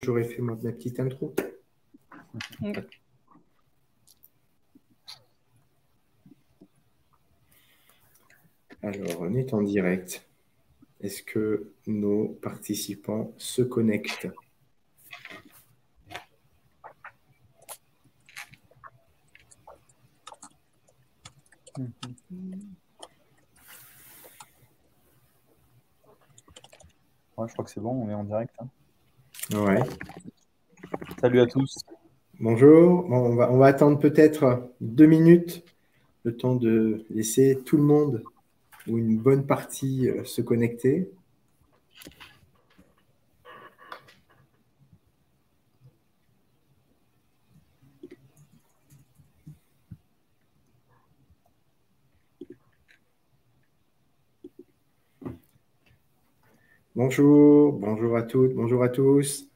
J'aurais fait ma petite intro. Okay. Alors, on est en direct. Est-ce que nos participants se connectent? Ouais, je crois que c'est bon, on est en direct. Hein. Ouais. Salut à tous. Bonjour. Bon, on va attendre peut-être 2 minutes, le temps de laisser tout le monde ou une bonne partie se connecter. Bonjour, bonjour à toutes, bonjour à tous.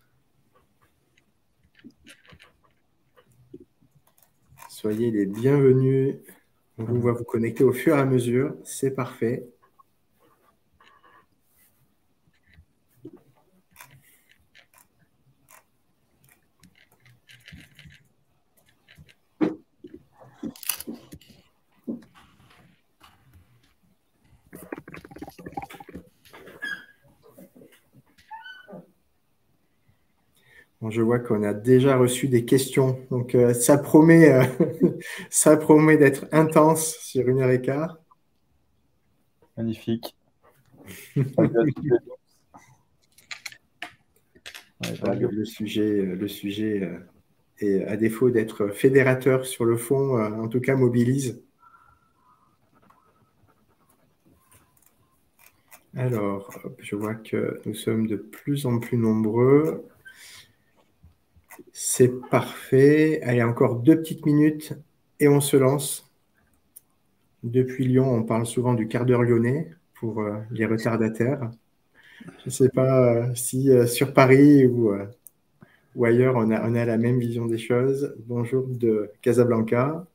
Soyez les bienvenus. On va vous connecter au fur et à mesure. C'est parfait. Bon, je vois qu'on a déjà reçu des questions, donc ça promet, ça promet d'être intense sur 1h15. Magnifique. Le sujet est, à défaut d'être fédérateur sur le fond, en tout cas mobilise. Alors, je vois que nous sommes de plus en plus nombreux. C'est parfait. Allez, encore 2 petites minutes et on se lance. Depuis Lyon, on parle souvent du quart d'heure lyonnais pour les retardataires. Je ne sais pas si sur Paris ou ailleurs, on a la même vision des choses. Bonjour de Casablanca.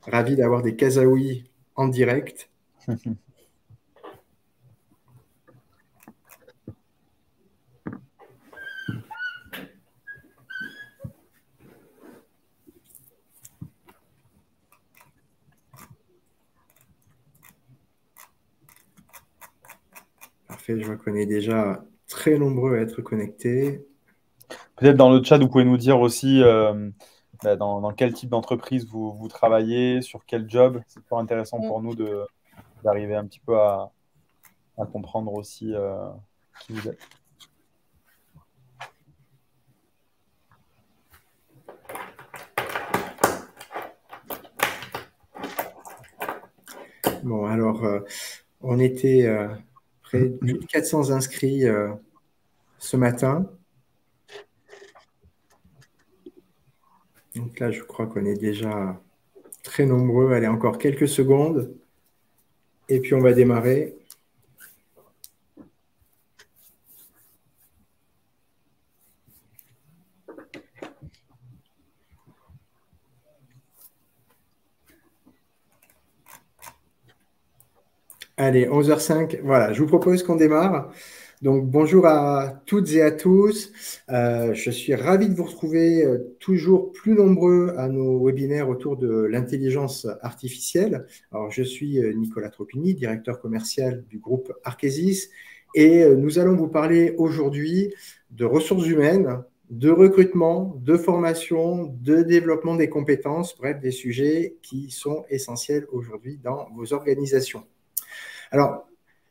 Ravi d'avoir des Kazaouis en direct. Parfait, je vois qu'on est déjà très nombreux à être connectés. Peut-être dans le chat, vous pouvez nous dire aussi dans quel type d'entreprise vous travaillez, sur quel job. C'est toujours intéressant pour nous d'arriver un petit peu à comprendre aussi qui vous êtes. Bon, alors, on était près de plus de 400 inscrits ce matin. Donc là, je crois qu'on est déjà très nombreux. Allez, encore quelques secondes. Et puis, on va démarrer. Allez, 11h05. Voilà, je vous propose qu'on démarre. Donc, bonjour à toutes et à tous. Je suis ravi de vous retrouver toujours plus nombreux à nos webinaires autour de l'intelligence artificielle. Alors, je suis Nicolas Tropini, directeur commercial du groupe Arkesis, et nous allons vous parler aujourd'hui de ressources humaines, de recrutement, de formation, de développement des compétences, bref, des sujets qui sont essentiels aujourd'hui dans vos organisations. Alors,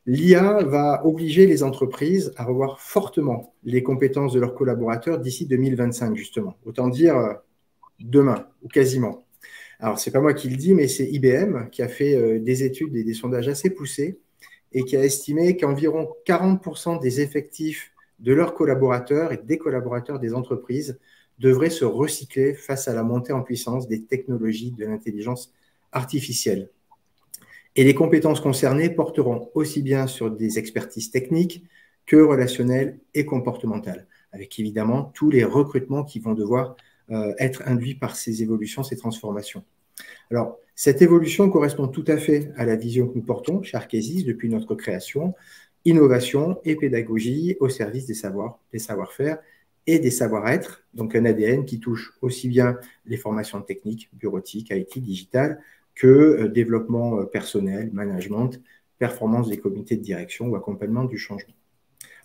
l'IA va obliger les entreprises à revoir fortement les compétences de leurs collaborateurs d'ici 2025, justement. Autant dire demain, ou quasiment. Alors, ce n'est pas moi qui le dis, mais c'est IBM qui a fait des études et des sondages assez poussés et qui a estimé qu'environ 40% des effectifs de leurs collaborateurs et des collaborateurs des entreprises devraient se recycler face à la montée en puissance des technologies de l'intelligence artificielle. Et les compétences concernées porteront aussi bien sur des expertises techniques que relationnelles et comportementales, avec évidemment tous les recrutements qui vont devoir être induits par ces évolutions, ces transformations. Alors, cette évolution correspond tout à fait à la vision que nous portons chez Arkesis depuis notre création, innovation et pédagogie au service des savoirs, des savoir-faire et des savoir-être, donc un ADN qui touche aussi bien les formations techniques, bureautiques, IT, digital, que développement personnel, management, performance des comités de direction ou accompagnement du changement.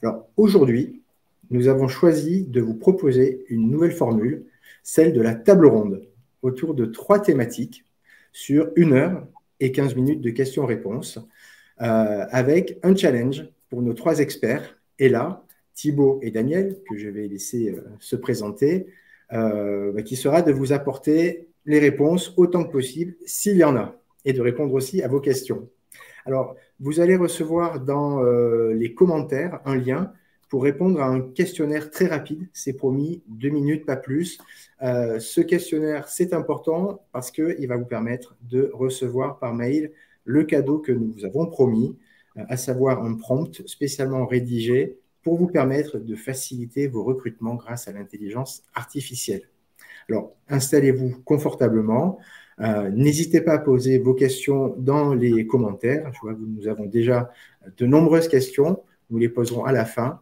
Alors aujourd'hui, nous avons choisi de vous proposer une nouvelle formule, celle de la table ronde, autour de 3 thématiques sur 1 heure et 15 minutes de questions-réponses, avec un challenge pour nos 3 experts. Et là, Thibaut et Daniel, que je vais laisser se présenter, qui sera de vous apporter les réponses autant que possible, s'il y en a, et de répondre aussi à vos questions. Alors, vous allez recevoir dans les commentaires un lien pour répondre à un questionnaire très rapide. C'est promis, 2 minutes, pas plus. Ce questionnaire, c'est important parce qu'il va vous permettre de recevoir par mail le cadeau que nous vous avons promis, à savoir un prompt spécialement rédigé pour vous permettre de faciliter vos recrutements grâce à l'intelligence artificielle. Alors, installez-vous confortablement. N'hésitez pas à poser vos questions dans les commentaires. Je vois que nous avons déjà de nombreuses questions. Nous les poserons à la fin.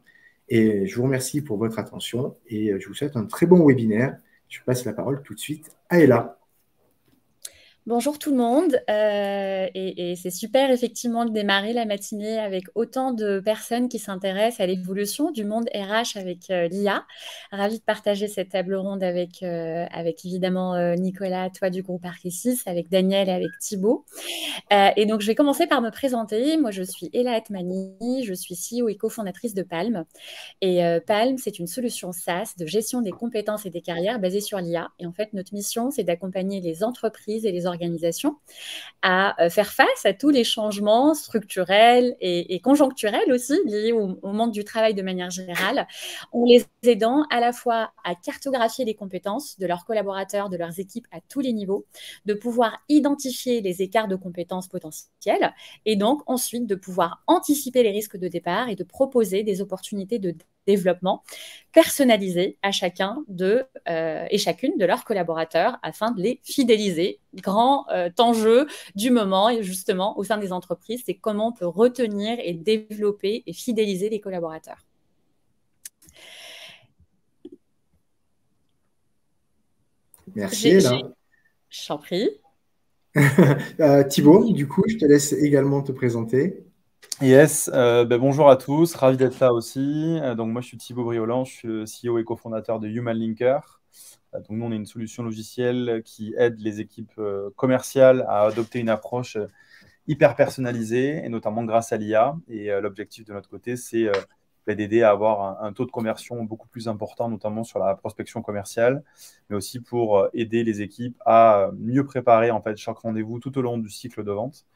Et je vous remercie pour votre attention et je vous souhaite un très bon webinaire. Je passe la parole tout de suite à Ella. Bonjour tout le monde, et c'est super effectivement de démarrer la matinée avec autant de personnes qui s'intéressent à l'évolution du monde RH avec l'IA. Ravie de partager cette table ronde avec évidemment Nicolas, toi du groupe Arkesis, avec Daniel et avec Thibaut. Et donc je vais commencer par me présenter. Moi je suis Ella Atmani, je suis CEO et cofondatrice de Palm. Et Palm, c'est une solution SaaS de gestion des compétences et des carrières basée sur l'IA. Et en fait, notre mission, c'est d'accompagner les entreprises et les organisations à faire face à tous les changements structurels et conjoncturels aussi liés au monde du travail de manière générale, en les aidant à la fois à cartographier les compétences de leurs collaborateurs, de leurs équipes à tous les niveaux, de pouvoir identifier les écarts de compétences potentiels et donc ensuite de pouvoir anticiper les risques de départ et de proposer des opportunités de développement personnalisé à chacun et chacune de leurs collaborateurs afin de les fidéliser. Grand enjeu du moment et justement au sein des entreprises, c'est comment on peut retenir et développer et fidéliser les collaborateurs. Merci Ella. Je t'en prie. Thibaut, du coup, je te laisse également te présenter. Yes, bonjour à tous, ravi d'être là aussi. Donc moi je suis Thibaut Briolant, je suis CEO et cofondateur de Human Linker. Donc nous on est une solution logicielle qui aide les équipes commerciales à adopter une approche hyper personnalisée et notamment grâce à l'IA. Et l'objectif de notre côté c'est d'aider à avoir un taux de conversion beaucoup plus important, notamment sur la prospection commerciale, mais aussi pour aider les équipes à mieux préparer en fait chaque rendez-vous tout au long du cycle de vente.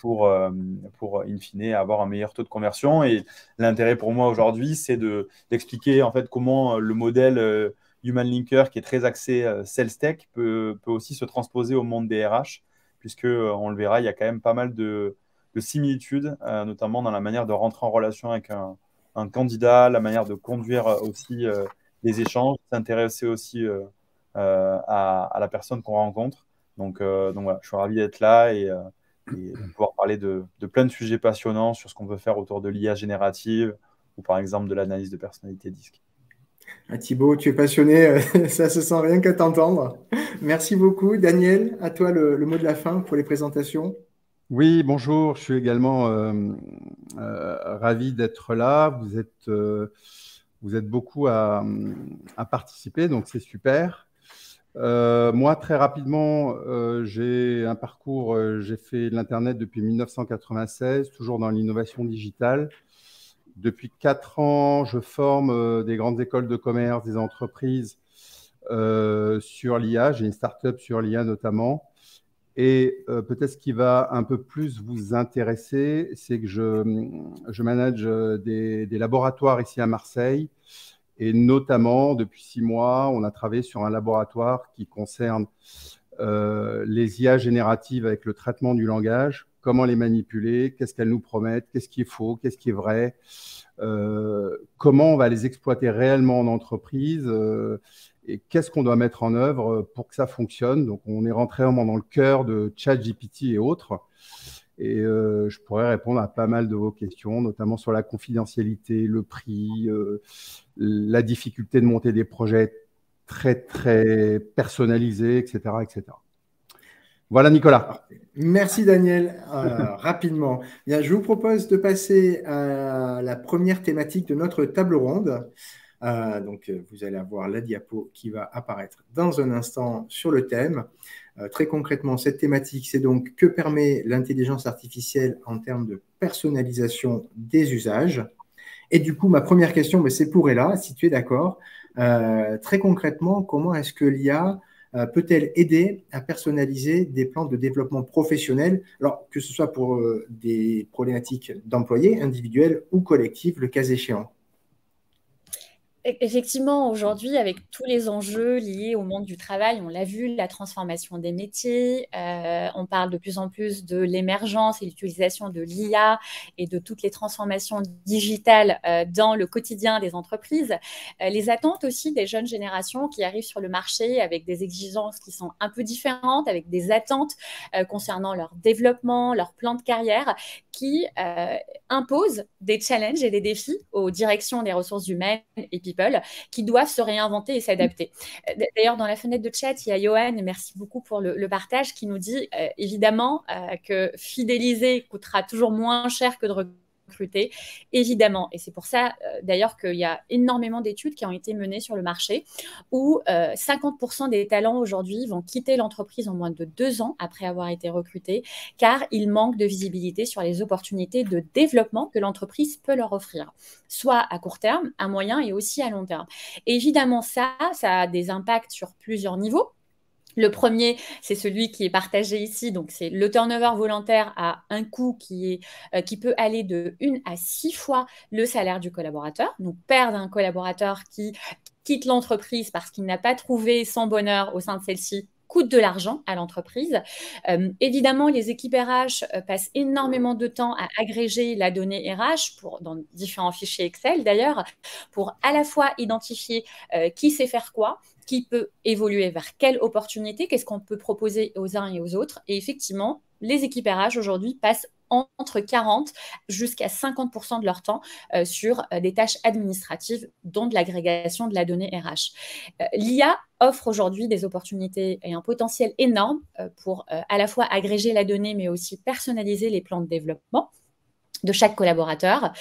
Pour in fine avoir un meilleur taux de conversion. Et l'intérêt pour moi aujourd'hui, c'est d'expliquer en fait comment le modèle Human Linker, qui est très axé sales tech, peut aussi se transposer au monde des RH, puisque on le verra, il y a quand même pas mal de similitudes, notamment dans la manière de rentrer en relation avec un candidat, la manière de conduire aussi les échanges, s'intéresser aussi à la personne qu'on rencontre. Donc voilà, je suis ravi d'être là et de pouvoir parler de plein de sujets passionnants sur ce qu'on peut faire autour de l'IA générative ou par exemple de l'analyse de personnalité disque. Thibaut, tu es passionné, ça se sent rien qu'à t'entendre. Merci beaucoup. Daniel, à toi le mot de la fin pour les présentations. Oui, bonjour, je suis également ravi d'être là. Vous êtes beaucoup à participer, donc c'est super. Moi, très rapidement, j'ai un parcours, j'ai fait de l'Internet depuis 1996, toujours dans l'innovation digitale. Depuis 4 ans, je forme des grandes écoles de commerce, des entreprises sur l'IA. J'ai une start-up sur l'IA notamment. Et peut-être ce qui va un peu plus vous intéresser, c'est que je manage des laboratoires ici à Marseille. Et notamment, depuis 6 mois, on a travaillé sur un laboratoire qui concerne les IA génératives avec le traitement du langage, comment les manipuler, qu'est-ce qu'elles nous promettent, qu'est-ce qui est faux, qu'est-ce qui est vrai, comment on va les exploiter réellement en entreprise et qu'est-ce qu'on doit mettre en œuvre pour que ça fonctionne. Donc, on est rentré vraiment dans le cœur de ChatGPT et autres. Et je pourrais répondre à pas mal de vos questions, notamment sur la confidentialité, le prix, la difficulté de monter des projets très, très personnalisés, etc., etc. Voilà, Nicolas. Merci, Daniel. Rapidement. Bien, je vous propose de passer à la première thématique de notre table ronde. Donc, vous allez avoir la diapo qui va apparaître dans un instant sur le thème. Très concrètement, cette thématique, c'est donc que permet l'intelligence artificielle en termes de personnalisation des usages. Et du coup, ma première question, c'est pour Ella, si tu es d'accord. Très concrètement, comment est-ce que l'IA peut-elle aider à personnaliser des plans de développement professionnel, alors que ce soit pour des problématiques d'employés, individuelles ou collectives, le cas échéant? Effectivement, aujourd'hui, avec tous les enjeux liés au monde du travail, on l'a vu, la transformation des métiers, on parle de plus en plus de l'émergence et l'utilisation de l'IA et de toutes les transformations digitales dans le quotidien des entreprises. Les attentes aussi des jeunes générations qui arrivent sur le marché avec des exigences qui sont un peu différentes, avec des attentes concernant leur développement, leur plan de carrière, qui imposent des challenges et des défis aux directions des ressources humaines et people qui doivent se réinventer et s'adapter. D'ailleurs, dans la fenêtre de chat, il y a Johan, et merci beaucoup pour le partage, qui nous dit évidemment que fidéliser coûtera toujours moins cher que de recruter, évidemment. Et c'est pour ça, d'ailleurs, qu'il y a énormément d'études qui ont été menées sur le marché où 50% des talents aujourd'hui vont quitter l'entreprise en moins de 2 ans après avoir été recrutés, car il manque de visibilité sur les opportunités de développement que l'entreprise peut leur offrir, soit à court terme, à moyen et aussi à long terme. Et évidemment, ça a des impacts sur plusieurs niveaux. Le premier, c'est celui qui est partagé ici, donc c'est le turnover volontaire à un coût qui peut aller de 1 à 6 fois le salaire du collaborateur. Donc, perdre un collaborateur qui quitte l'entreprise parce qu'il n'a pas trouvé son bonheur au sein de celle-ci coûte de l'argent à l'entreprise. Évidemment, les équipes RH passent énormément de temps à agréger la donnée RH dans différents fichiers Excel d'ailleurs, pour à la fois identifier qui sait faire quoi, qui peut évoluer vers quelle opportunité, qu'est-ce qu'on peut proposer aux uns et aux autres. Et effectivement, les équipes RH aujourd'hui passent entre 40 jusqu'à 50% de leur temps sur des tâches administratives, dont de l'agrégation de la donnée RH. L'IA offre aujourd'hui des opportunités et un potentiel énorme pour à la fois agréger la donnée, mais aussi personnaliser les plans de développement de chaque collaborateur.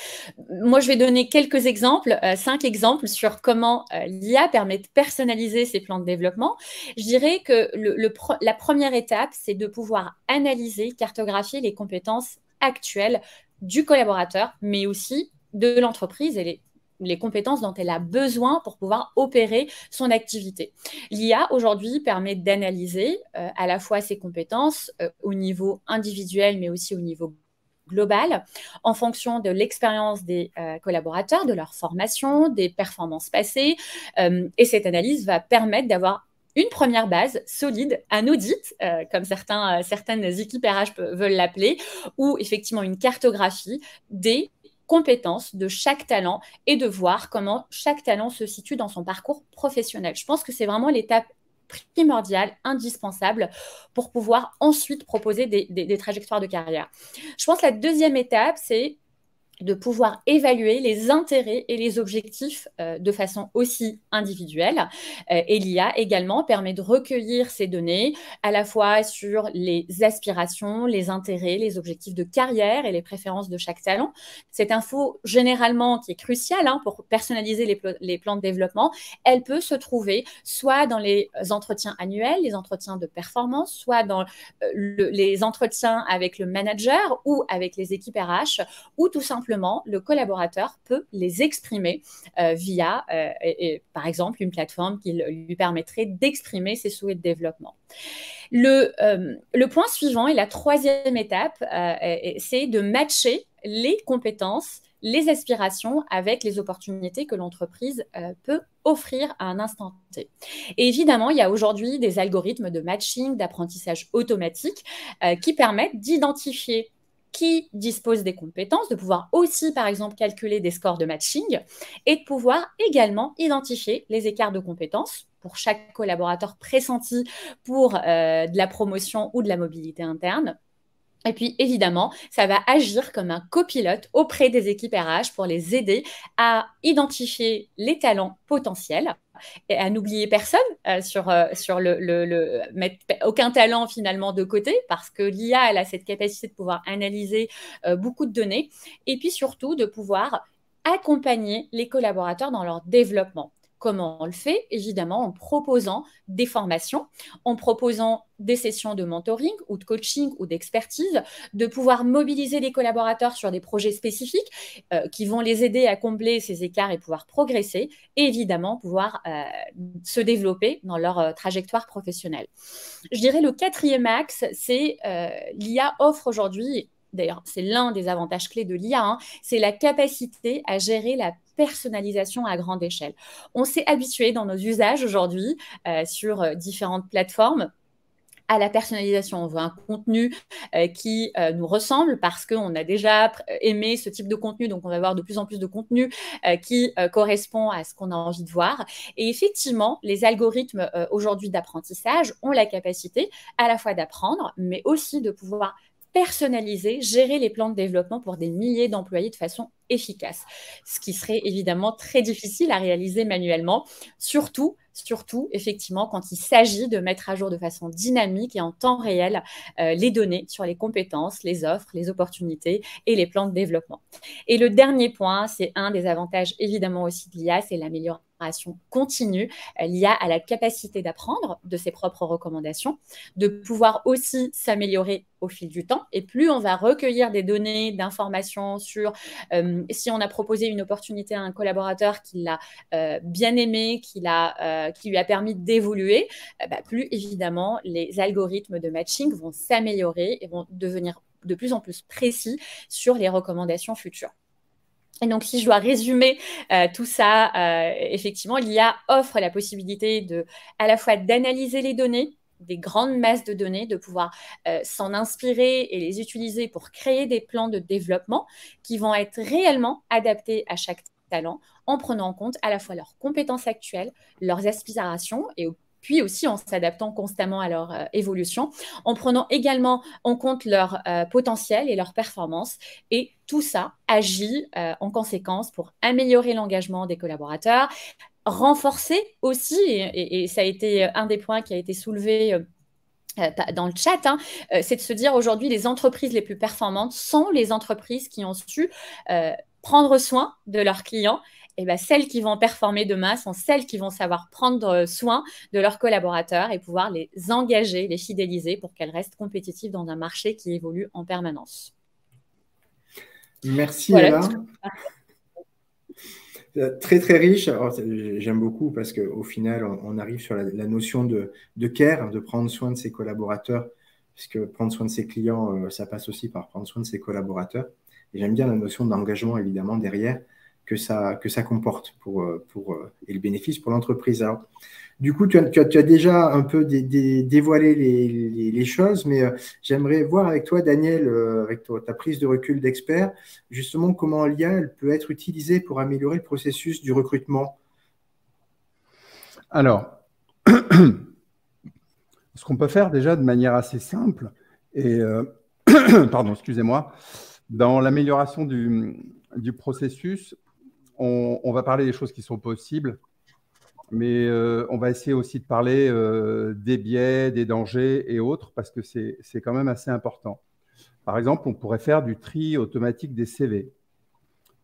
Moi, je vais donner quelques exemples, 5 exemples sur comment l'IA permet de personnaliser ces plans de développement. Je dirais que la première étape, c'est de pouvoir analyser, cartographier les compétences actuelles du collaborateur, mais aussi de l'entreprise et les compétences dont elle a besoin pour pouvoir opérer son activité. L'IA, aujourd'hui, permet d'analyser à la fois ses compétences au niveau individuel, mais aussi au niveau global, en fonction de l'expérience des collaborateurs, de leur formation, des performances passées. Et cette analyse va permettre d'avoir une première base solide, un audit, comme certaines équipes RH veulent l'appeler, ou effectivement une cartographie des compétences de chaque talent et de voir comment chaque talent se situe dans son parcours professionnel. Je pense que c'est vraiment l'étape primordial, indispensable pour pouvoir ensuite proposer des trajectoires de carrière. Je pense que la deuxième étape, c'est de pouvoir évaluer les intérêts et les objectifs de façon aussi individuelle. Et l'IA également permet de recueillir ces données à la fois sur les aspirations, les intérêts, les objectifs de carrière et les préférences de chaque talent. Cette info, généralement, qui est cruciale pour personnaliser les plans de développement, elle peut se trouver soit dans les entretiens annuels, les entretiens de performance, soit dans les entretiens avec le manager ou avec les équipes RH, ou tout simplement le collaborateur peut les exprimer via, par exemple, une plateforme qui lui permettrait d'exprimer ses souhaits de développement. Le point suivant et la troisième étape, c'est de matcher les compétences, les aspirations avec les opportunités que l'entreprise peut offrir à un instant T. Et évidemment, il y a aujourd'hui des algorithmes de matching, d'apprentissage automatique qui permettent d'identifier qui dispose des compétences, de pouvoir aussi, par exemple, calculer des scores de matching et de pouvoir également identifier les écarts de compétences pour chaque collaborateur pressenti pour de la promotion ou de la mobilité interne. Et puis, évidemment, ça va agir comme un copilote auprès des équipes RH pour les aider à identifier les talents potentiels et à n'oublier personne sur mettre aucun talent finalement de côté parce que l'IA, elle a cette capacité de pouvoir analyser beaucoup de données et puis surtout de pouvoir accompagner les collaborateurs dans leur développement. Comment on le fait? Évidemment, en proposant des formations, en proposant des sessions de mentoring ou de coaching ou d'expertise, de pouvoir mobiliser les collaborateurs sur des projets spécifiques qui vont les aider à combler ces écarts et pouvoir progresser et évidemment pouvoir se développer dans leur trajectoire professionnelle. Je dirais le quatrième axe, c'est l'IA offre aujourd'hui, d'ailleurs c'est l'un des avantages clés de l'IA, c'est la capacité à gérer la personnalisation à grande échelle. On s'est habitué dans nos usages aujourd'hui sur différentes plateformes à la personnalisation. On veut un contenu qui nous ressemble parce qu'on a déjà aimé ce type de contenu, donc on va avoir de plus en plus de contenu qui correspond à ce qu'on a envie de voir. Et effectivement, les algorithmes aujourd'hui d'apprentissage ont la capacité à la fois d'apprendre, mais aussi de pouvoir personnaliser, gérer les plans de développement pour des milliers d'employés de façon efficace, ce qui serait évidemment très difficile à réaliser manuellement, surtout effectivement quand il s'agit de mettre à jour de façon dynamique et en temps réel les données sur les compétences, les offres, les opportunités et les plans de développement. Et le dernier point, c'est un des avantages évidemment aussi de l'IA, c'est l'amélioration continue. L'IA a la capacité d'apprendre de ses propres recommandations, de pouvoir aussi s'améliorer au fil du temps. Et plus on va recueillir des données, d'informations sur si on a proposé une opportunité à un collaborateur qui l'a bien aimé, qui lui a permis d'évoluer, plus évidemment les algorithmes de matching vont s'améliorer et vont devenir de plus en plus précis sur les recommandations futures. Et donc, si je dois résumer tout ça, effectivement, l'IA offre la possibilité à la fois d'analyser les données, des grandes masses de données, de pouvoir s'en inspirer et les utiliser pour créer des plans de développement qui vont être réellement adaptés à chaque talent en prenant en compte à la fois leurs compétences actuelles, leurs aspirations et puis aussi en s'adaptant constamment à leur évolution, en prenant également en compte leur potentiel et leur performance. Et tout ça agit en conséquence pour améliorer l'engagement des collaborateurs, renforcer aussi, et ça a été un des points qui a été soulevé dans le chat, c'est de se dire aujourd'hui les entreprises les plus performantes sont les entreprises qui ont su prendre soin de leurs clients. Et celles qui vont performer demain sont celles qui vont savoir prendre soin de leurs collaborateurs et pouvoir les engager, les fidéliser pour qu'elles restent compétitives dans un marché qui évolue en permanence. Merci Ella. Très très riche. J'aime beaucoup parce qu'au final, on arrive sur la notion de care, de prendre soin de ses collaborateurs, puisque prendre soin de ses clients, ça passe aussi par prendre soin de ses collaborateurs. Et j'aime bien la notion d'engagement, évidemment, derrière, que ça comporte et le bénéfice pour l'entreprise. Alors, du coup, tu as déjà un peu dévoilé les choses, mais j'aimerais voir avec toi, Daniel, avec ta prise de recul d'expert, justement comment l'IA peut être utilisée pour améliorer le processus du recrutement. Alors, ce qu'on peut faire déjà de manière assez simple, et pardon, excusez-moi, dans l'amélioration du processus, on va parler des choses qui sont possibles, mais on va essayer aussi de parler des biais, des dangers et autres, parce que c'est quand même assez important. Par exemple, on pourrait faire du tri automatique des CV.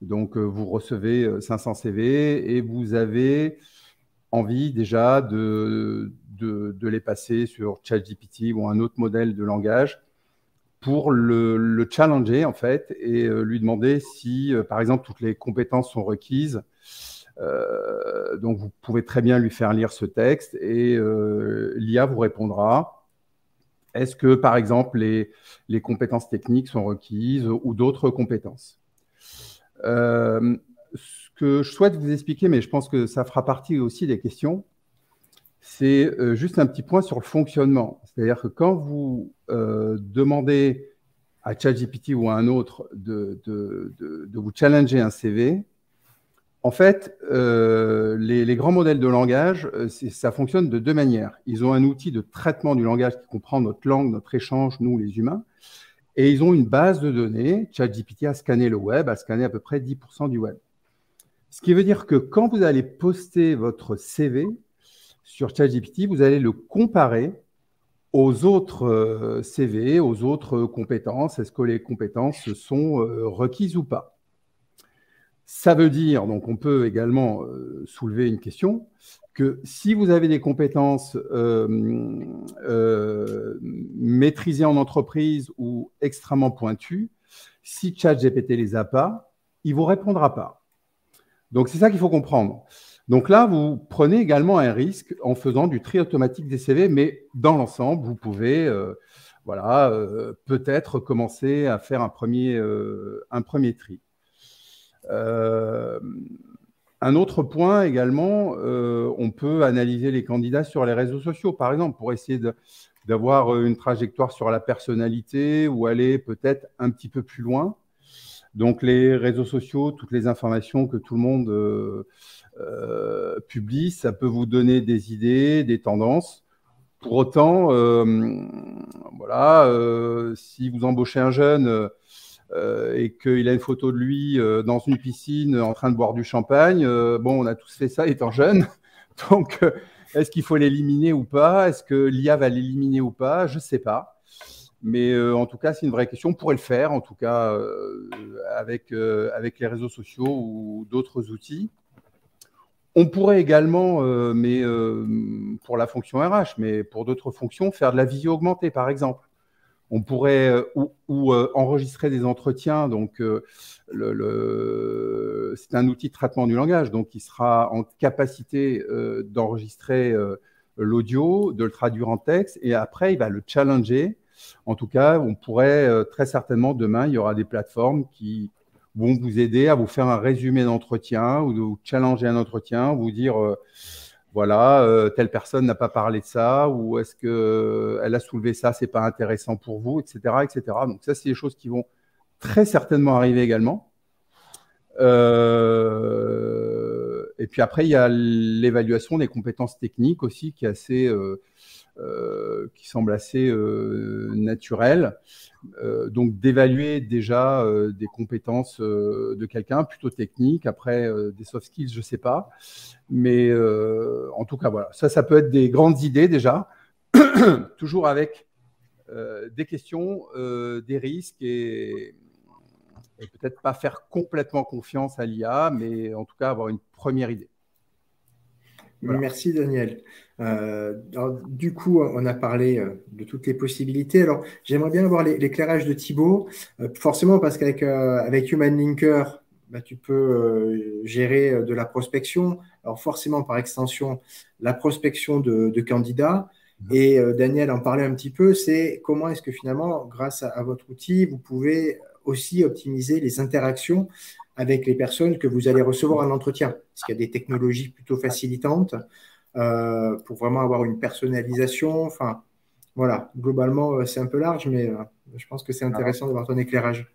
Donc, vous recevez 500 CV et vous avez envie déjà de les passer sur ChatGPT ou un autre modèle de langage pour le challenger, en fait, et lui demander si, par exemple, toutes les compétences sont requises. Donc, vous pouvez très bien lui faire lire ce texte et l'IA vous répondra. Est-ce que, par exemple, les compétences techniques sont requises ou d'autres compétences? Ce que je souhaite vous expliquer, mais je pense que ça fera partie aussi des questions, c'est juste un petit point sur le fonctionnement. C'est-à-dire que quand vous demandez à ChatGPT ou à un autre de vous challenger un CV, en fait, les grands modèles de langage, ça fonctionne de deux manières. Ils ont un outil de traitement du langage qui comprend notre langue, notre échange, nous les humains, Et ils ont une base de données. ChatGPT a scanné le web, a scanné à peu près 10% du web. Ce qui veut dire que quand vous allez poster votre CV sur ChatGPT, vous allez le comparer aux autres CV, aux autres compétences. Est-ce que les compétences sont requises ou pas? Ça veut dire, donc on peut également soulever une question, que si vous avez des compétences maîtrisées en entreprise ou extrêmement pointues, si ChatGPT les a pas, il ne vous répondra pas. Donc, c'est ça qu'il faut comprendre. Donc là, vous prenez également un risque en faisant du tri automatique des CV, mais dans l'ensemble, vous pouvez peut-être commencer à faire un premier tri. Un autre point également, on peut analyser les candidats sur les réseaux sociaux, par exemple, pour essayer d'avoir une trajectoire sur la personnalité ou aller peut-être un petit peu plus loin. Donc, les réseaux sociaux, toutes les informations que tout le monde publie, ça peut vous donner des idées, des tendances. Pour autant, si vous embauchez un jeune et qu'il a une photo de lui dans une piscine en train de boire du champagne, on a tous fait ça étant jeune. Donc, est-ce qu'il faut l'éliminer ou pas? Est-ce que l'IA va l'éliminer ou pas? Je ne sais pas. Mais en tout cas, c'est une vraie question. On pourrait le faire, en tout cas, avec les réseaux sociaux ou d'autres outils. On pourrait également, pour la fonction RH, mais pour d'autres fonctions, faire de la visio augmentée, par exemple. On pourrait enregistrer des entretiens. Donc, c'est un outil de traitement du langage. Donc, il sera en capacité d'enregistrer l'audio, de le traduire en texte. Et après, il va le challenger. En tout cas, on pourrait très certainement, demain, il y aura des plateformes qui vont vous aider à vous faire un résumé d'entretien ou de vous challenger un entretien, vous dire, telle personne n'a pas parlé de ça, ou est-ce qu'elle a soulevé ça, c'est pas intéressant pour vous, etc., etc. Donc ça, c'est des choses qui vont très certainement arriver également. Et puis après, il y a l'évaluation des compétences techniques aussi qui est assez... qui semble assez naturel. Donc, d'évaluer déjà des compétences de quelqu'un, plutôt techniques, après des soft skills, je ne sais pas. Mais en tout cas, voilà. Ça peut être des grandes idées déjà, toujours avec des questions, des risques et peut-être pas faire complètement confiance à l'IA, mais en tout cas avoir une première idée. Voilà. Merci Daniel. Alors, du coup, on a parlé de toutes les possibilités. Alors, j'aimerais bien avoir l'éclairage de Thibaut, forcément parce qu'avec Human Linker, tu peux gérer de la prospection. Alors, forcément, par extension, la prospection de candidats. Et Daniel en parlait un petit peu, c'est comment est-ce que finalement, grâce à votre outil, vous pouvez aussi optimiser les interactions avec les personnes que vous allez recevoir en entretien. Parce qu'il y a des technologies plutôt facilitantes pour vraiment avoir une personnalisation. Enfin, voilà, globalement, c'est un peu large, mais je pense que c'est intéressant d'avoir ton éclairage.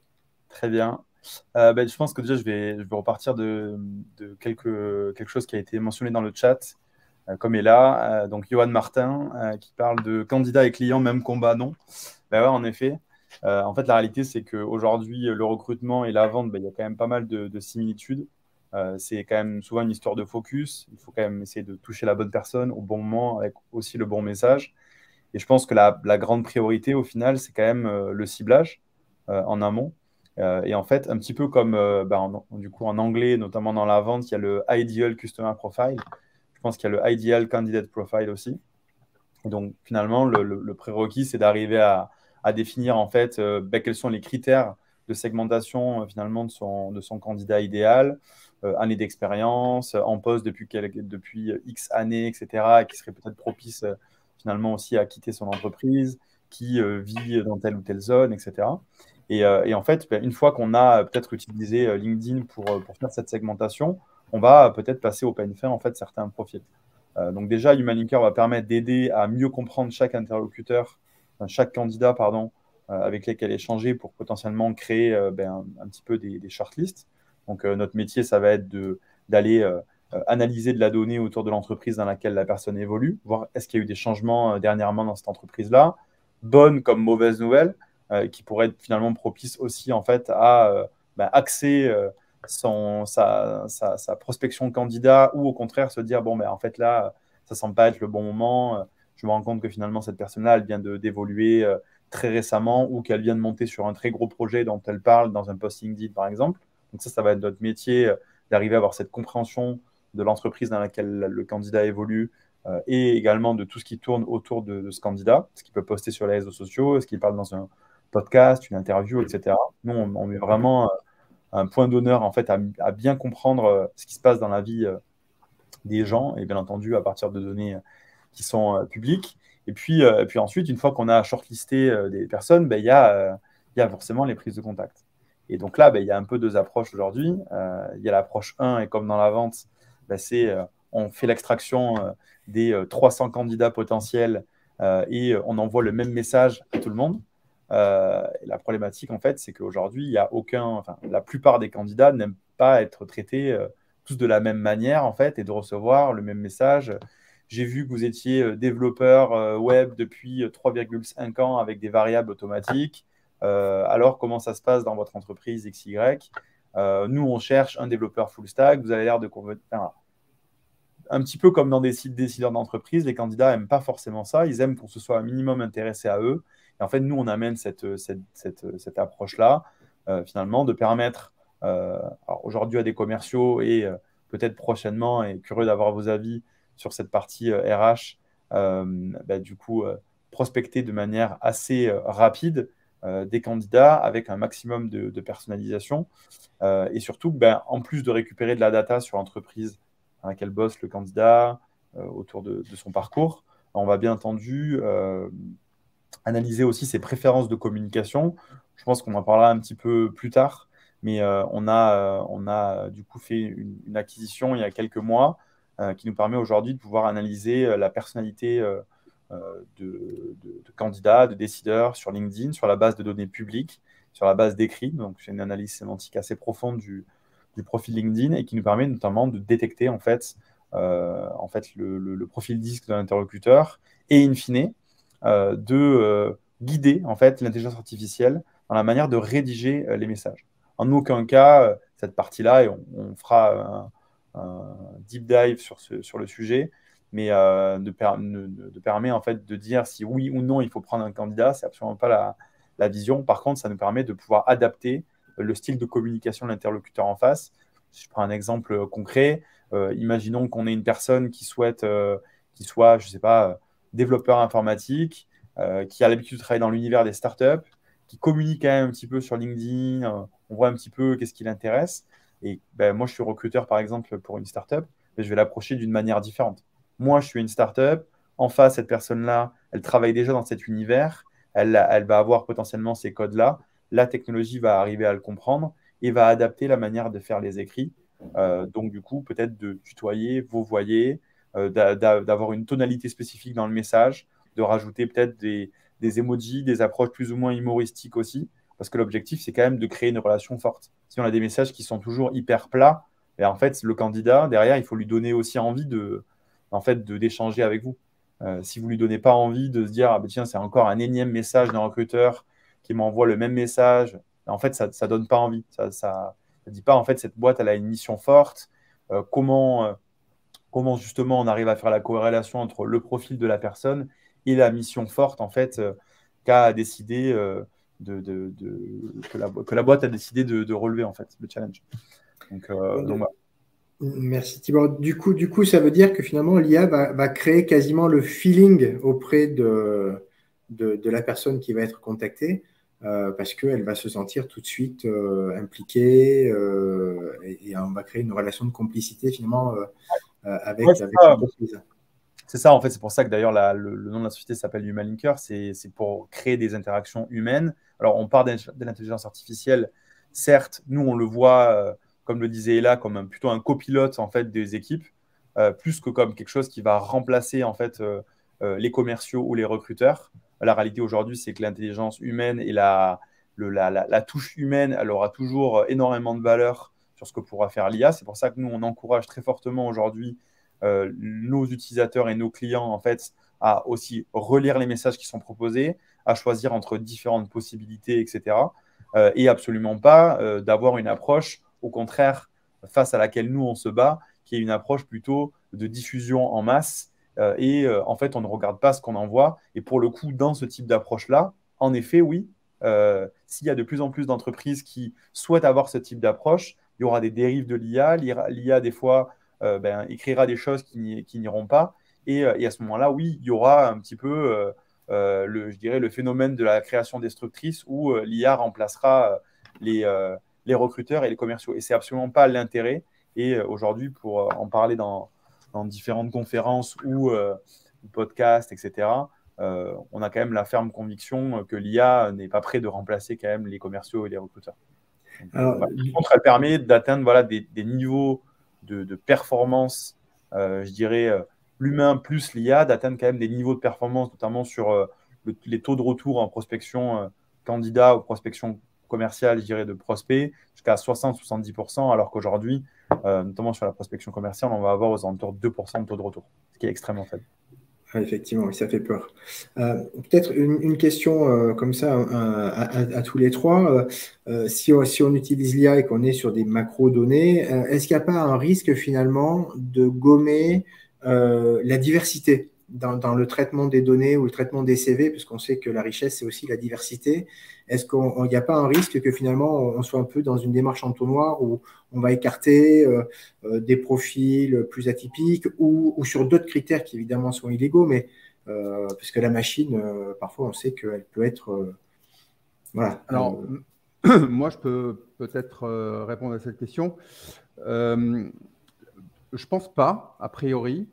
Très bien. Je pense que déjà, je vais repartir de quelque chose qui a été mentionné dans le chat, comme est là. Donc, Johan Martin, qui parle de candidats et clients, même combat, non. Ouais, en effet. En fait, la réalité, c'est qu'aujourd'hui, le recrutement et la vente, il y a quand même pas mal de similitudes. C'est quand même souvent une histoire de focus. Il faut quand même essayer de toucher la bonne personne au bon moment avec aussi le bon message. Et je pense que la grande priorité, au final, c'est quand même le ciblage en amont. Et en fait, un petit peu comme du coup, en anglais, notamment dans la vente, il y a le Ideal Customer Profile. Je pense qu'il y a le Ideal Candidate Profile aussi. Et donc, finalement, le prérequis, c'est d'arriver à définir en fait quels sont les critères de segmentation finalement de son candidat idéal, année d'expérience, en poste depuis X années, etc., et qui serait peut-être propice finalement aussi à quitter son entreprise, qui vit dans telle ou telle zone, etc. Et en fait, une fois qu'on a peut-être utilisé LinkedIn pour faire cette segmentation, on va peut-être passer au peigne fin en fait certains profils. Donc déjà, Human Linker va permettre d'aider à mieux comprendre chaque interlocuteur, chaque candidat, avec lesquels échanger pour potentiellement créer un petit peu des shortlists. Donc notre métier, ça va être d'aller analyser de la donnée autour de l'entreprise dans laquelle la personne évolue, voir est-ce qu'il y a eu des changements dernièrement dans cette entreprise-là, bonnes comme mauvaises nouvelles, qui pourrait être finalement propice aussi en fait à axer sa prospection candidat, ou au contraire se dire, bon, en fait là, ça semble pas être le bon moment. Je me rends compte que finalement, cette personne-là, elle vient d'évoluer très récemment, ou qu'elle vient de monter sur un très gros projet dont elle parle dans un post LinkedIn, par exemple. Donc ça va être notre métier, d'arriver à avoir cette compréhension de l'entreprise dans laquelle le candidat évolue, et également de tout ce qui tourne autour de ce candidat, ce qu'il peut poster sur les réseaux sociaux, ce qu'il parle dans un podcast, une interview, etc. Nous, on met vraiment un point d'honneur en fait à bien comprendre ce qui se passe dans la vie des gens, et bien entendu à partir de données qui sont publiques. Et puis ensuite, une fois qu'on a shortlisté des personnes, il y a forcément les prises de contact. Et donc là, il y a un peu deux approches aujourd'hui. Il y a l'approche 1, et comme dans la vente, c'est on fait l'extraction des 300 candidats potentiels, et on envoie le même message à tout le monde. Et la problématique, en fait, c'est qu'aujourd'hui, il y a la plupart des candidats n'aiment pas être traités tous de la même manière, en fait, et de recevoir le même message. J'ai vu que vous étiez développeur web depuis 3,5 ans avec des variables automatiques. Alors, comment ça se passe dans votre entreprise XY? Nous, on cherche un développeur full stack. Vous avez l'air de convenir. Un petit peu comme dans des sites décideurs d'entreprise, les candidats n'aiment pas forcément ça. Ils aiment qu'on se soit un minimum intéressé à eux. Et en fait, nous, on amène cette approche-là, finalement, de permettre aujourd'hui à des commerciaux, et peut-être prochainement, et curieux d'avoir vos avis sur cette partie RH, du coup, prospecter de manière assez rapide des candidats avec un maximum de personnalisation, et surtout, en plus de récupérer de la data sur l'entreprise dans laquelle bosse le candidat, autour de son parcours, on va bien entendu analyser aussi ses préférences de communication. Je pense qu'on en parlera un petit peu plus tard, mais on a du coup fait une acquisition il y a quelques mois qui nous permet aujourd'hui de pouvoir analyser la personnalité de candidats, de décideurs sur LinkedIn, sur la base de données publiques, sur la base d'écrits. Donc, c'est une analyse sémantique assez profonde du profil LinkedIn, et qui nous permet notamment de détecter en fait le profil disque de l'interlocuteur, et in fine de guider en fait l'intelligence artificielle dans la manière de rédiger les messages. En aucun cas cette partie-là, et on fera un deep dive sur le sujet, mais de permet en fait de dire si oui ou non il faut prendre un candidat. C'est absolument pas la vision. Par contre, ça nous permet de pouvoir adapter le style de communication de l'interlocuteur en face. Si je prends un exemple concret, imaginons qu'on ait une personne qui souhaite qui soit, je sais pas, développeur informatique, qui a l'habitude de travailler dans l'univers des startups, qui communique quand même un petit peu sur LinkedIn, on voit un petit peu qu'est-ce qui l'intéresse. Et moi, je suis recruteur, par exemple, pour une startup, mais je vais l'approcher d'une manière différente. Moi, je suis une startup. En face, cette personne-là, elle travaille déjà dans cet univers. Elle va avoir potentiellement ces codes-là. La technologie va arriver à le comprendre et va adapter la manière de faire les écrits. Donc, du coup, peut-être de tutoyer, vovoyer, d'avoir une tonalité spécifique dans le message, de rajouter peut-être des emojis, des approches plus ou moins humoristiques aussi, parce que l'objectif, c'est quand même de créer une relation forte. Si on a des messages qui sont toujours hyper plats, et en fait, le candidat, derrière, il faut lui donner aussi envie d'échanger avec vous. Si vous ne lui donnez pas envie de se dire, tiens, c'est encore un énième message d'un recruteur qui m'envoie le même message, en fait, ça ne donne pas envie. Ça ne dit pas, en fait, cette boîte, elle a une mission forte. Comment justement on arrive à faire la corrélation entre le profil de la personne et la mission forte, en fait, qu'a décidé que la boîte a décidé de relever, en fait, le challenge. Donc voilà. Merci Thibaut. Du coup, ça veut dire que finalement, l'IA va créer quasiment le feeling auprès de la personne qui va être contactée, parce qu'elle va se sentir tout de suite impliquée, et on va créer une relation de complicité finalement avec l'entreprise. C'est ça, en fait, c'est pour ça que d'ailleurs le nom de la société s'appelle HumanLinker, c'est pour créer des interactions humaines. Alors, on part de l'intelligence artificielle, certes, nous on le voit, comme le disait Ella, comme plutôt un copilote en fait des équipes, plus que comme quelque chose qui va remplacer en fait les commerciaux ou les recruteurs. La réalité aujourd'hui, c'est que l'intelligence humaine et la touche humaine, elle aura toujours énormément de valeur sur ce que pourra faire l'IA. C'est pour ça que nous, on encourage très fortement aujourd'hui nos utilisateurs et nos clients en fait à aussi relire les messages qui sont proposés, à choisir entre différentes possibilités, etc. Et absolument pas d'avoir une approche, au contraire, face à laquelle nous, on se bat, qui est une approche plutôt de diffusion en masse. En fait, on ne regarde pas ce qu'on envoie. Et pour le coup, dans ce type d'approche-là, en effet, oui, s'il y a de plus en plus d'entreprises qui souhaitent avoir ce type d'approche, il y aura des dérives de l'IA. L'IA, des fois, écrira des choses qui n'iront pas. Et à ce moment-là, oui, il y aura un petit peu, je dirais, le phénomène de la création destructrice où l'IA remplacera les recruteurs et les commerciaux. Et c'est absolument pas l'intérêt. Et aujourd'hui, pour en parler dans différentes conférences ou podcasts, etc., on a quand même la ferme conviction que l'IA n'est pas près de remplacer quand même les commerciaux et les recruteurs. Donc, Alors, par contre, elle permet d'atteindre des niveaux de performance, je dirais, l'humain plus l'IA, d'atteindre quand même des niveaux de performance, notamment sur les taux de retour en prospection candidat ou prospection commerciale, je dirais, de prospects, jusqu'à 60-70%, alors qu'aujourd'hui, notamment sur la prospection commerciale, on va avoir aux alentours de 2% de taux de retour, ce qui est extrêmement faible. Effectivement, oui, ça fait peur. Peut-être une question comme ça à tous les trois. Si on utilise l'IA et qu'on est sur des macro-données, est-ce qu'il n'y a pas un risque finalement de gommer la diversité dans le traitement des données ou le traitement des CV, parce qu'on sait que la richesse, c'est aussi la diversité. Est-ce qu'il n'y a pas un risque que finalement on soit un peu dans une démarche entonnoir où on va écarter des profils plus atypiques ou sur d'autres critères qui évidemment sont illégaux, mais parce que la machine, parfois on sait qu'elle peut être… voilà. Alors, moi je peux peut-être répondre à cette question. Je pense pas, a priori,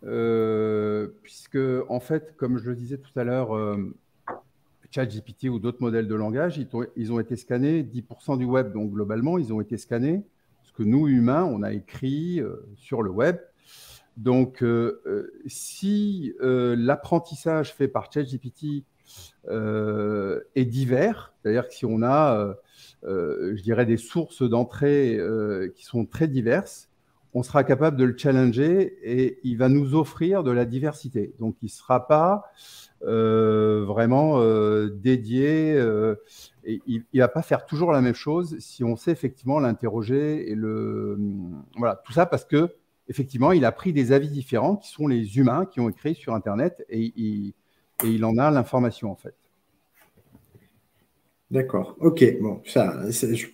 puisque en fait, comme je le disais tout à l'heure, ChatGPT ou d'autres modèles de langage, ils ont été scannés, 10% du web, donc globalement, ils ont été scannés, ce que nous, humains, on a écrit sur le web. Donc, si l'apprentissage fait par ChatGPT est divers, c'est-à-dire que si on a, je dirais, des sources d'entrée qui sont très diverses, on sera capable de le challenger et il va nous offrir de la diversité. Donc, il ne sera pas vraiment dédié et il ne va pas faire toujours la même chose si on sait effectivement l'interroger et voilà, tout ça parce que effectivement, il a pris des avis différents qui sont les humains qui ont écrit sur Internet et il en a l'information en fait. D'accord, ok, bon,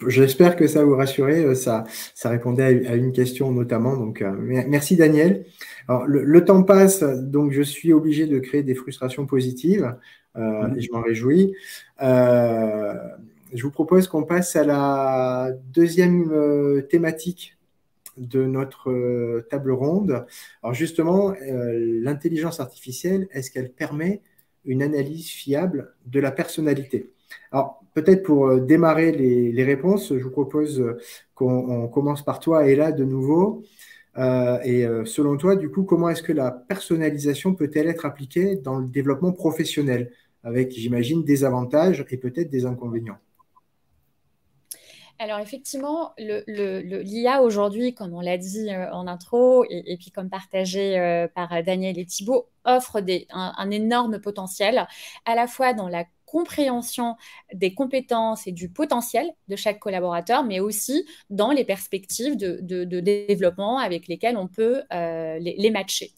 j'espère que ça vous rassurer, ça répondait à une question notamment, donc merci Daniel. Alors, le temps passe, donc je suis obligé de créer des frustrations positives, et je m'en réjouis. Je vous propose qu'on passe à la deuxième thématique de notre table ronde. Alors justement, l'intelligence artificielle, est-ce qu'elle permet une analyse fiable de la personnalité ? Alors, peut-être pour démarrer les réponses, je vous propose qu'on commence par toi, Ella, de nouveau. Selon toi, du coup, comment est-ce que la personnalisation peut-elle être appliquée dans le développement professionnel, avec, j'imagine, des avantages et peut-être des inconvénients? Alors effectivement, l'IA aujourd'hui, comme on l'a dit en intro, et puis comme partagé par Daniel et Thibaut, offre un énorme potentiel, à la fois dans la compréhension des compétences et du potentiel de chaque collaborateur, mais aussi dans les perspectives de développement avec lesquelles on peut les matcher.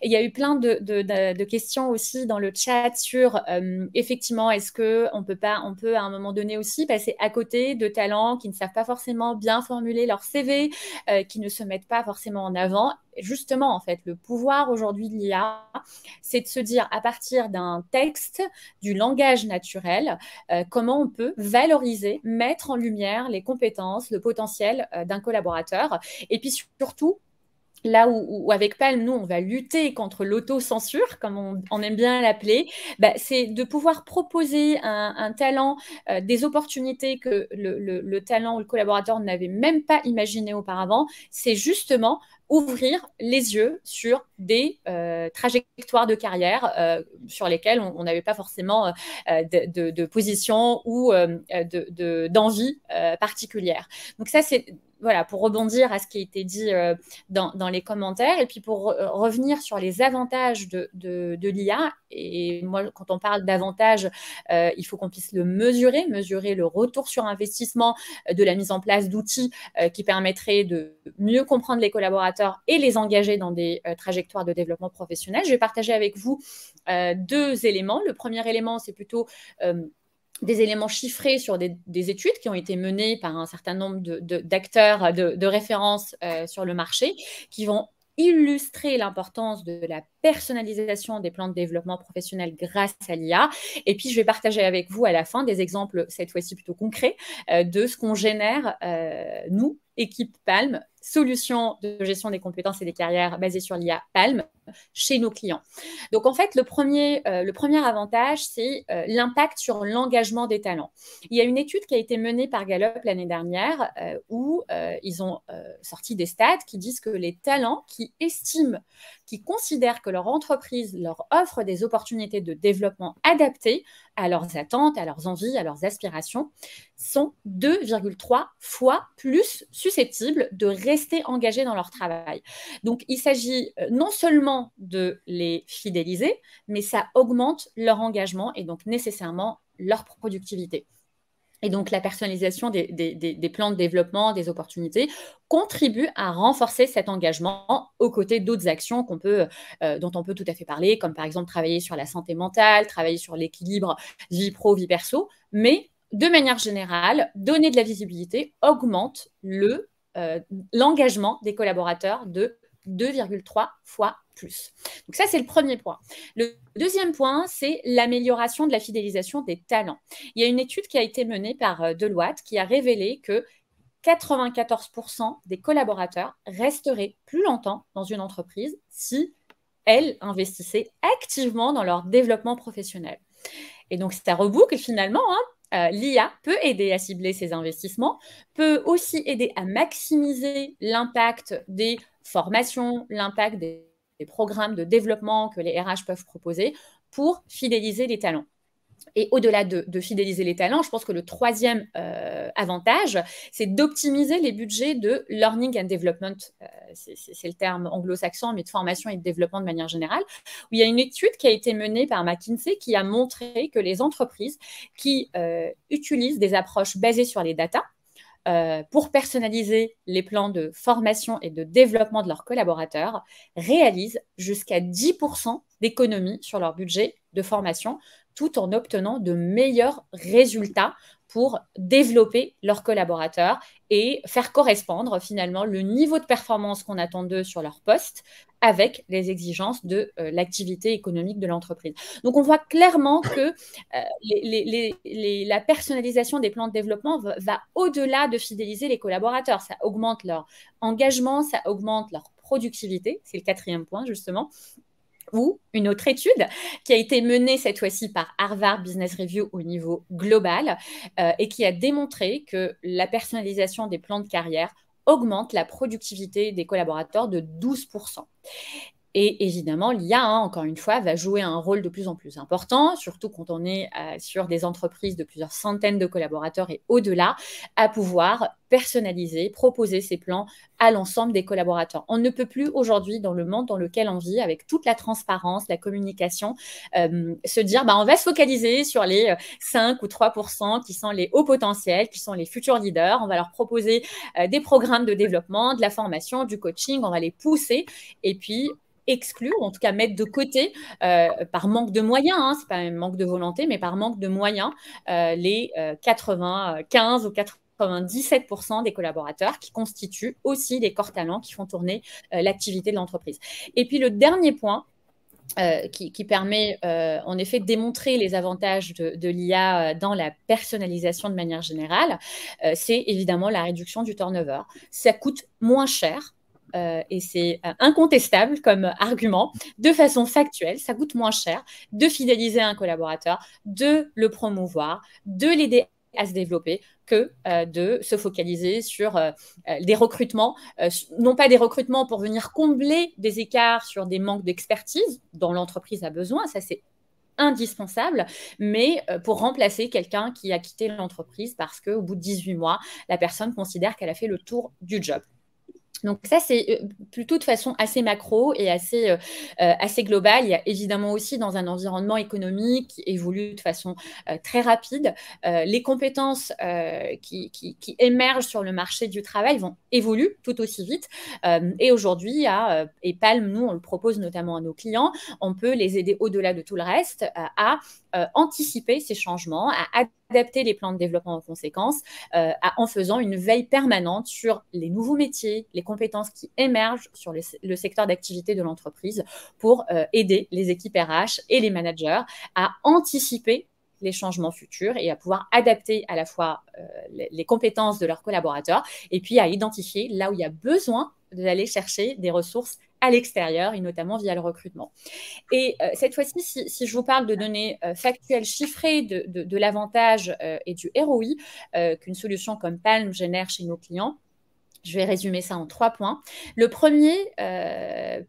Et il y a eu plein de questions aussi dans le chat sur effectivement, est-ce qu'on peut à un moment donné aussi passer à côté de talents qui ne savent pas forcément bien formuler leur CV, qui ne se mettent pas forcément en avant. Justement, en fait, le pouvoir aujourd'hui de l'IA, c'est de se dire à partir d'un texte, du langage naturel, comment on peut valoriser, mettre en lumière les compétences, le potentiel d'un collaborateur. Et puis surtout, là où avec Palm, nous, on va lutter contre l'autocensure, comme on aime bien l'appeler, c'est de pouvoir proposer un talent, des opportunités que le talent ou le collaborateur n'avait même pas imaginé auparavant. C'est justement ouvrir les yeux sur des trajectoires de carrière sur lesquelles on n'avait pas forcément de position ou d'envie particulière. Donc ça, c'est voilà, pour rebondir à ce qui a été dit dans les commentaires, et puis pour revenir sur les avantages de l'IA. Et moi, quand on parle d'avantages, il faut qu'on puisse le mesurer le retour sur investissement de la mise en place d'outils qui permettraient de mieux comprendre les collaborateurs et les engager dans des trajectoires de développement professionnel. Je vais partager avec vous 2 éléments. Le premier élément, c'est plutôt des éléments chiffrés sur des études qui ont été menées par un certain nombre d'acteurs, de références sur le marché, qui vont illustrer l'importance de la personnalisation des plans de développement professionnel grâce à l'IA. Et puis, je vais partager avec vous à la fin des exemples, cette fois-ci plutôt concrets, de ce qu'on génère, nous, équipe Palm, solution de gestion des compétences et des carrières basée sur l'IA Palm, chez nos clients. Donc, en fait, le premier avantage, c'est l'impact sur l'engagement des talents. Il y a une étude qui a été menée par Gallup l'année dernière où ils ont sorti des stats qui disent que les talents qui considèrent que leur entreprise leur offre des opportunités de développement adaptées à leurs attentes, à leurs envies, à leurs aspirations, sont 2,3 fois plus susceptibles de rester engagés dans leur travail. Donc, il s'agit non seulement de les fidéliser, mais ça augmente leur engagement et donc nécessairement leur productivité. Et donc, la personnalisation des plans de développement, des opportunités, contribue à renforcer cet engagement aux côtés d'autres actions dont on peut tout à fait parler, comme par exemple travailler sur la santé mentale, travailler sur l'équilibre vie pro, vie perso. Mais de manière générale, donner de la visibilité augmente l'engagement des collaborateurs de 2,3 fois plus. Donc ça, c'est le premier point. Le deuxième point, c'est l'amélioration de la fidélisation des talents. Il y a une étude qui a été menée par Deloitte qui a révélé que 94% des collaborateurs resteraient plus longtemps dans une entreprise si elles investissaient activement dans leur développement professionnel. Et donc, ça reboucle finalement, l'IA peut aider à cibler ces investissements, peut aussi aider à maximiser l'impact des formations, l'impact des programmes de développement que les RH peuvent proposer pour fidéliser les talents. Et au-delà de fidéliser les talents, je pense que le troisième avantage, c'est d'optimiser les budgets de learning and development. C'est le terme anglo-saxon, mais de formation et de développement de manière générale. Où il y a une étude qui a été menée par McKinsey qui a montré que les entreprises qui utilisent des approches basées sur les data pour personnaliser les plans de formation et de développement de leurs collaborateurs, réalisent jusqu'à 10% d'économies sur leur budget de formation, tout en obtenant de meilleurs résultats pour développer leurs collaborateurs et faire correspondre finalement le niveau de performance qu'on attend d'eux sur leur poste avec les exigences de l'activité économique de l'entreprise. Donc, on voit clairement que la personnalisation des plans de développement va au-delà de fidéliser les collaborateurs. Ça augmente leur engagement, ça augmente leur productivité. C'est le quatrième point, justement. Ou une autre étude qui a été menée cette fois-ci par Harvard Business Review au niveau global et qui a démontré que la personnalisation des plans de carrière augmente la productivité des collaborateurs de 12%. Et évidemment, l'IA, encore une fois, va jouer un rôle de plus en plus important, surtout quand on est sur des entreprises de plusieurs centaines de collaborateurs et au-delà, à pouvoir personnaliser, proposer ces plans à l'ensemble des collaborateurs. On ne peut plus aujourd'hui, dans le monde dans lequel on vit, avec toute la transparence, la communication, se dire on va se focaliser sur les 5 ou 3% qui sont les hauts potentiels, qui sont les futurs leaders. On va leur proposer des programmes de développement, de la formation, du coaching, on va les pousser et puis exclure, ou en tout cas mettre de côté, par manque de moyens, c'est pas un manque de volonté, mais par manque de moyens, les 95 ou 97% des collaborateurs qui constituent aussi les corps talents qui font tourner l'activité de l'entreprise. Et puis le dernier point, qui permet en effet de démontrer les avantages de l'IA dans la personnalisation de manière générale, c'est évidemment la réduction du turnover. Ça coûte moins cher. Et c'est incontestable comme argument, de façon factuelle, ça coûte moins cher de fidéliser un collaborateur, de le promouvoir, de l'aider à se développer que de se focaliser sur des recrutements, non pas des recrutements pour venir combler des écarts sur des manques d'expertise dont l'entreprise a besoin, ça c'est indispensable, mais pour remplacer quelqu'un qui a quitté l'entreprise parce qu'au bout de 18 mois, la personne considère qu'elle a fait le tour du job. Donc ça, c'est plutôt de façon assez macro et assez globale. Il y a évidemment aussi dans un environnement économique qui évolue de façon très rapide, les compétences qui émergent sur le marché du travail évoluent tout aussi vite. Et aujourd'hui, et Palm, nous, on le propose notamment à nos clients, on peut les aider au-delà de tout le reste à anticiper ces changements, à adapter les plans de développement en conséquence, en faisant une veille permanente sur les nouveaux métiers, les compétences qui émergent sur le secteur d'activité de l'entreprise pour aider les équipes RH et les managers à anticiper les changements futurs et à pouvoir adapter à la fois les compétences de leurs collaborateurs et puis à identifier là où il y a besoin d'aller chercher des ressources à l'extérieur et notamment via le recrutement. Et cette fois-ci, si je vous parle de données factuelles chiffrées de l'avantage et du ROI qu'une solution comme Palm génère chez nos clients, je vais résumer ça en 3 points. Le premier,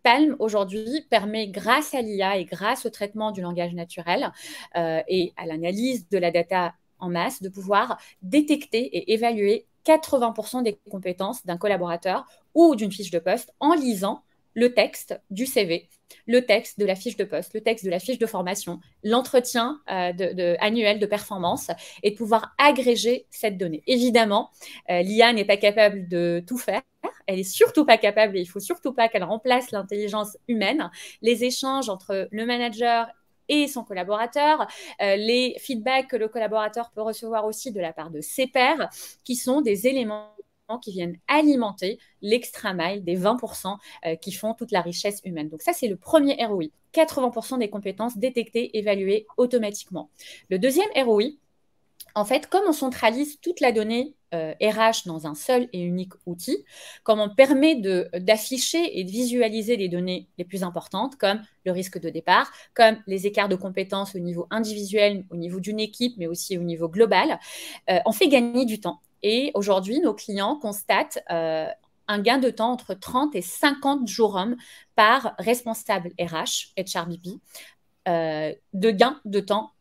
Palm aujourd'hui permet, grâce à l'IA et grâce au traitement du langage naturel et à l'analyse de la data en masse, de pouvoir détecter et évaluer 80% des compétences d'un collaborateur ou d'une fiche de poste en lisant le texte du CV, le texte de la fiche de poste, le texte de la fiche de formation, l'entretien annuel de performance et de pouvoir agréger cette donnée. Évidemment, l'IA n'est pas capable de tout faire. Elle n'est surtout pas capable et il ne faut surtout pas qu'elle remplace l'intelligence humaine. Les échanges entre le manager et son collaborateur, les feedbacks que le collaborateur peut recevoir aussi de la part de ses pairs, qui sont des éléments qui viennent alimenter l'extra mile des 20% qui font toute la richesse humaine. Donc ça, c'est le premier ROI. 80% des compétences détectées, évaluées automatiquement. Le deuxième ROI, en fait, comme on centralise toute la donnée RH dans un seul et unique outil, comme on permet d'afficher et de visualiser les données les plus importantes, comme le risque de départ, comme les écarts de compétences au niveau individuel, au niveau d'une équipe, mais aussi au niveau global, on fait gagner du temps. Et aujourd'hui, nos clients constatent un gain de temps entre 30 et 50 jours hommes par responsable RH, HRBP, de gain de temps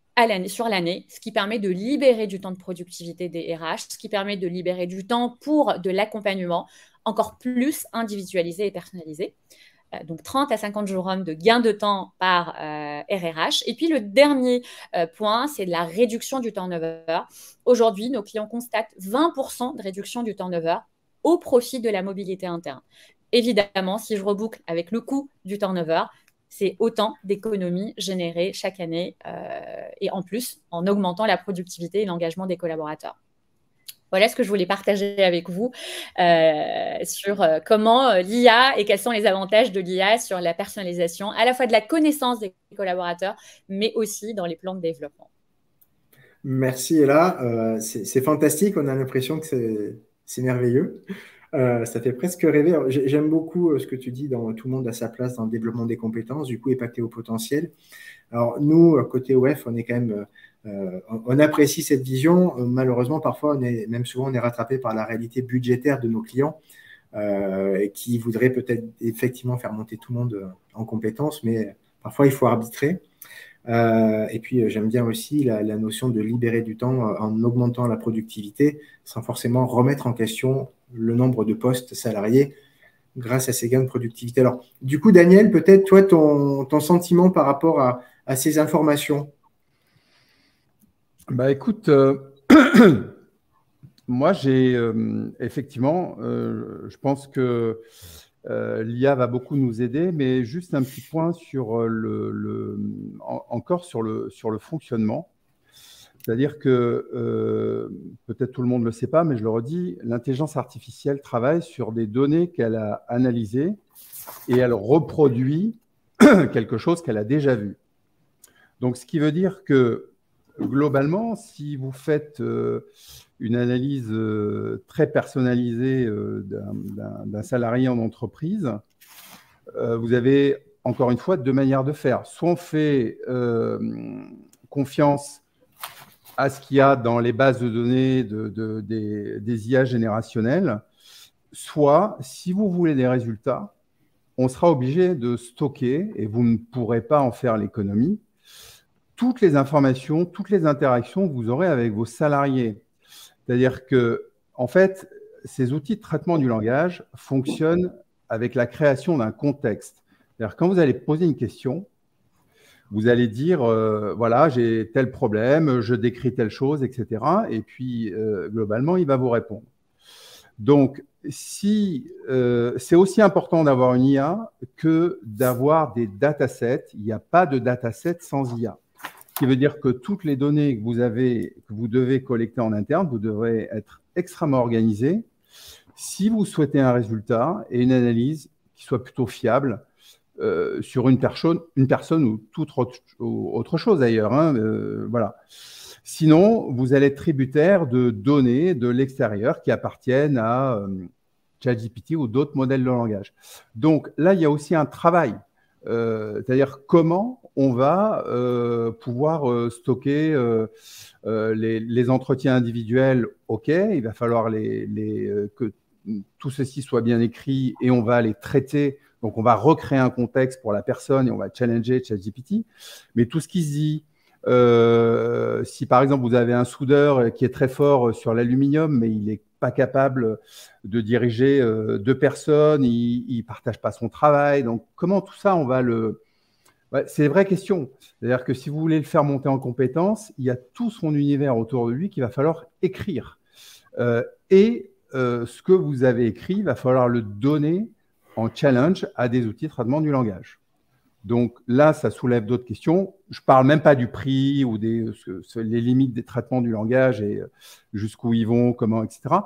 sur l'année, ce qui permet de libérer du temps de productivité des RH, ce qui permet de libérer du temps pour de l'accompagnement encore plus individualisé et personnalisé. Donc 30 à 50 jours hommes de gain de temps par RRH. Et puis le dernier point, c'est de la réduction du turnover. Aujourd'hui, nos clients constatent 20% de réduction du turnover au profit de la mobilité interne. Évidemment, si je reboucle avec le coût du turnover, c'est autant d'économies générées chaque année et en plus en augmentant la productivité et l'engagement des collaborateurs. Voilà ce que je voulais partager avec vous sur comment l'IA et quels sont les avantages de l'IA sur la personnalisation, à la fois de la connaissance des collaborateurs, mais aussi dans les plans de développement. Merci Ella, c'est fantastique, on a l'impression que c'est merveilleux. Ça fait presque rêver. J'aime beaucoup ce que tu dis, dans tout le monde à sa place dans le développement des compétences, du coup impacter au potentiel. Alors nous, côté OF, on est quand même, on apprécie cette vision. Malheureusement, parfois, même souvent, on est rattrapé par la réalité budgétaire de nos clients qui voudraient peut-être effectivement faire monter tout le monde en compétences, mais parfois, il faut arbitrer. Et puis, j'aime bien aussi la notion de libérer du temps en augmentant la productivité sans forcément remettre en question le nombre de postes salariés grâce à ces gains de productivité. Alors, du coup, Daniel, peut-être toi, ton sentiment par rapport à ces informations? Bah, écoute, moi, j'ai effectivement, je pense que l'IA va beaucoup nous aider, mais juste un petit point sur encore sur le fonctionnement. C'est-à-dire que, peut-être tout le monde ne le sait pas, mais je le redis, l'intelligence artificielle travaille sur des données qu'elle a analysées et elle reproduit quelque chose qu'elle a déjà vu. Donc, ce qui veut dire que, globalement, si vous faites une analyse très personnalisée d'un salarié en entreprise, vous avez, encore une fois, deux manières de faire. Soit on fait confiance à ce qu'il y a dans les bases de données des IA générationnelles, soit, si vous voulez des résultats, on sera obligé de stocker, et vous ne pourrez pas en faire l'économie, toutes les informations, toutes les interactions que vous aurez avec vos salariés. C'est-à-dire que, en fait, ces outils de traitement du langage fonctionnent avec la création d'un contexte. C'est-à-dire quand vous allez poser une question, vous allez dire, voilà, j'ai tel problème, je décris telle chose, etc. Et puis, globalement, il va vous répondre. Donc, c'est aussi important d'avoir une IA que d'avoir des datasets. Il n'y a pas de dataset sans IA. Ce qui veut dire que toutes les données que vous devez collecter en interne, vous devrez être extrêmement organisé si vous souhaitez un résultat et une analyse qui soit plutôt fiable sur une personne ou toute autre chose d'ailleurs. Hein, voilà. Sinon, vous allez être tributaire de données de l'extérieur qui appartiennent à ChatGPT ou d'autres modèles de langage. Donc là, il y a aussi un travail. C'est-à-dire comment on va pouvoir stocker les entretiens individuels. OK, il va falloir que tout ceci soit bien écrit et on va les traiter. Donc, on va recréer un contexte pour la personne et on va challenger ChatGPT. Mais tout ce qui se dit, si par exemple vous avez un soudeur qui est très fort sur l'aluminium, mais il n'est pas capable de diriger 2 personnes, il ne partage pas son travail. Donc, comment tout ça, on va le… Ouais, c'est une vraie question. C'est-à-dire que si vous voulez le faire monter en compétences, il y a tout son univers autour de lui qu'il va falloir écrire. Ce que vous avez écrit, il va falloir le donner en challenge à des outils de traitement du langage. Donc là, ça soulève d'autres questions. Je ne parle même pas du prix ou les limites des traitements du langage et jusqu'où ils vont, comment, etc.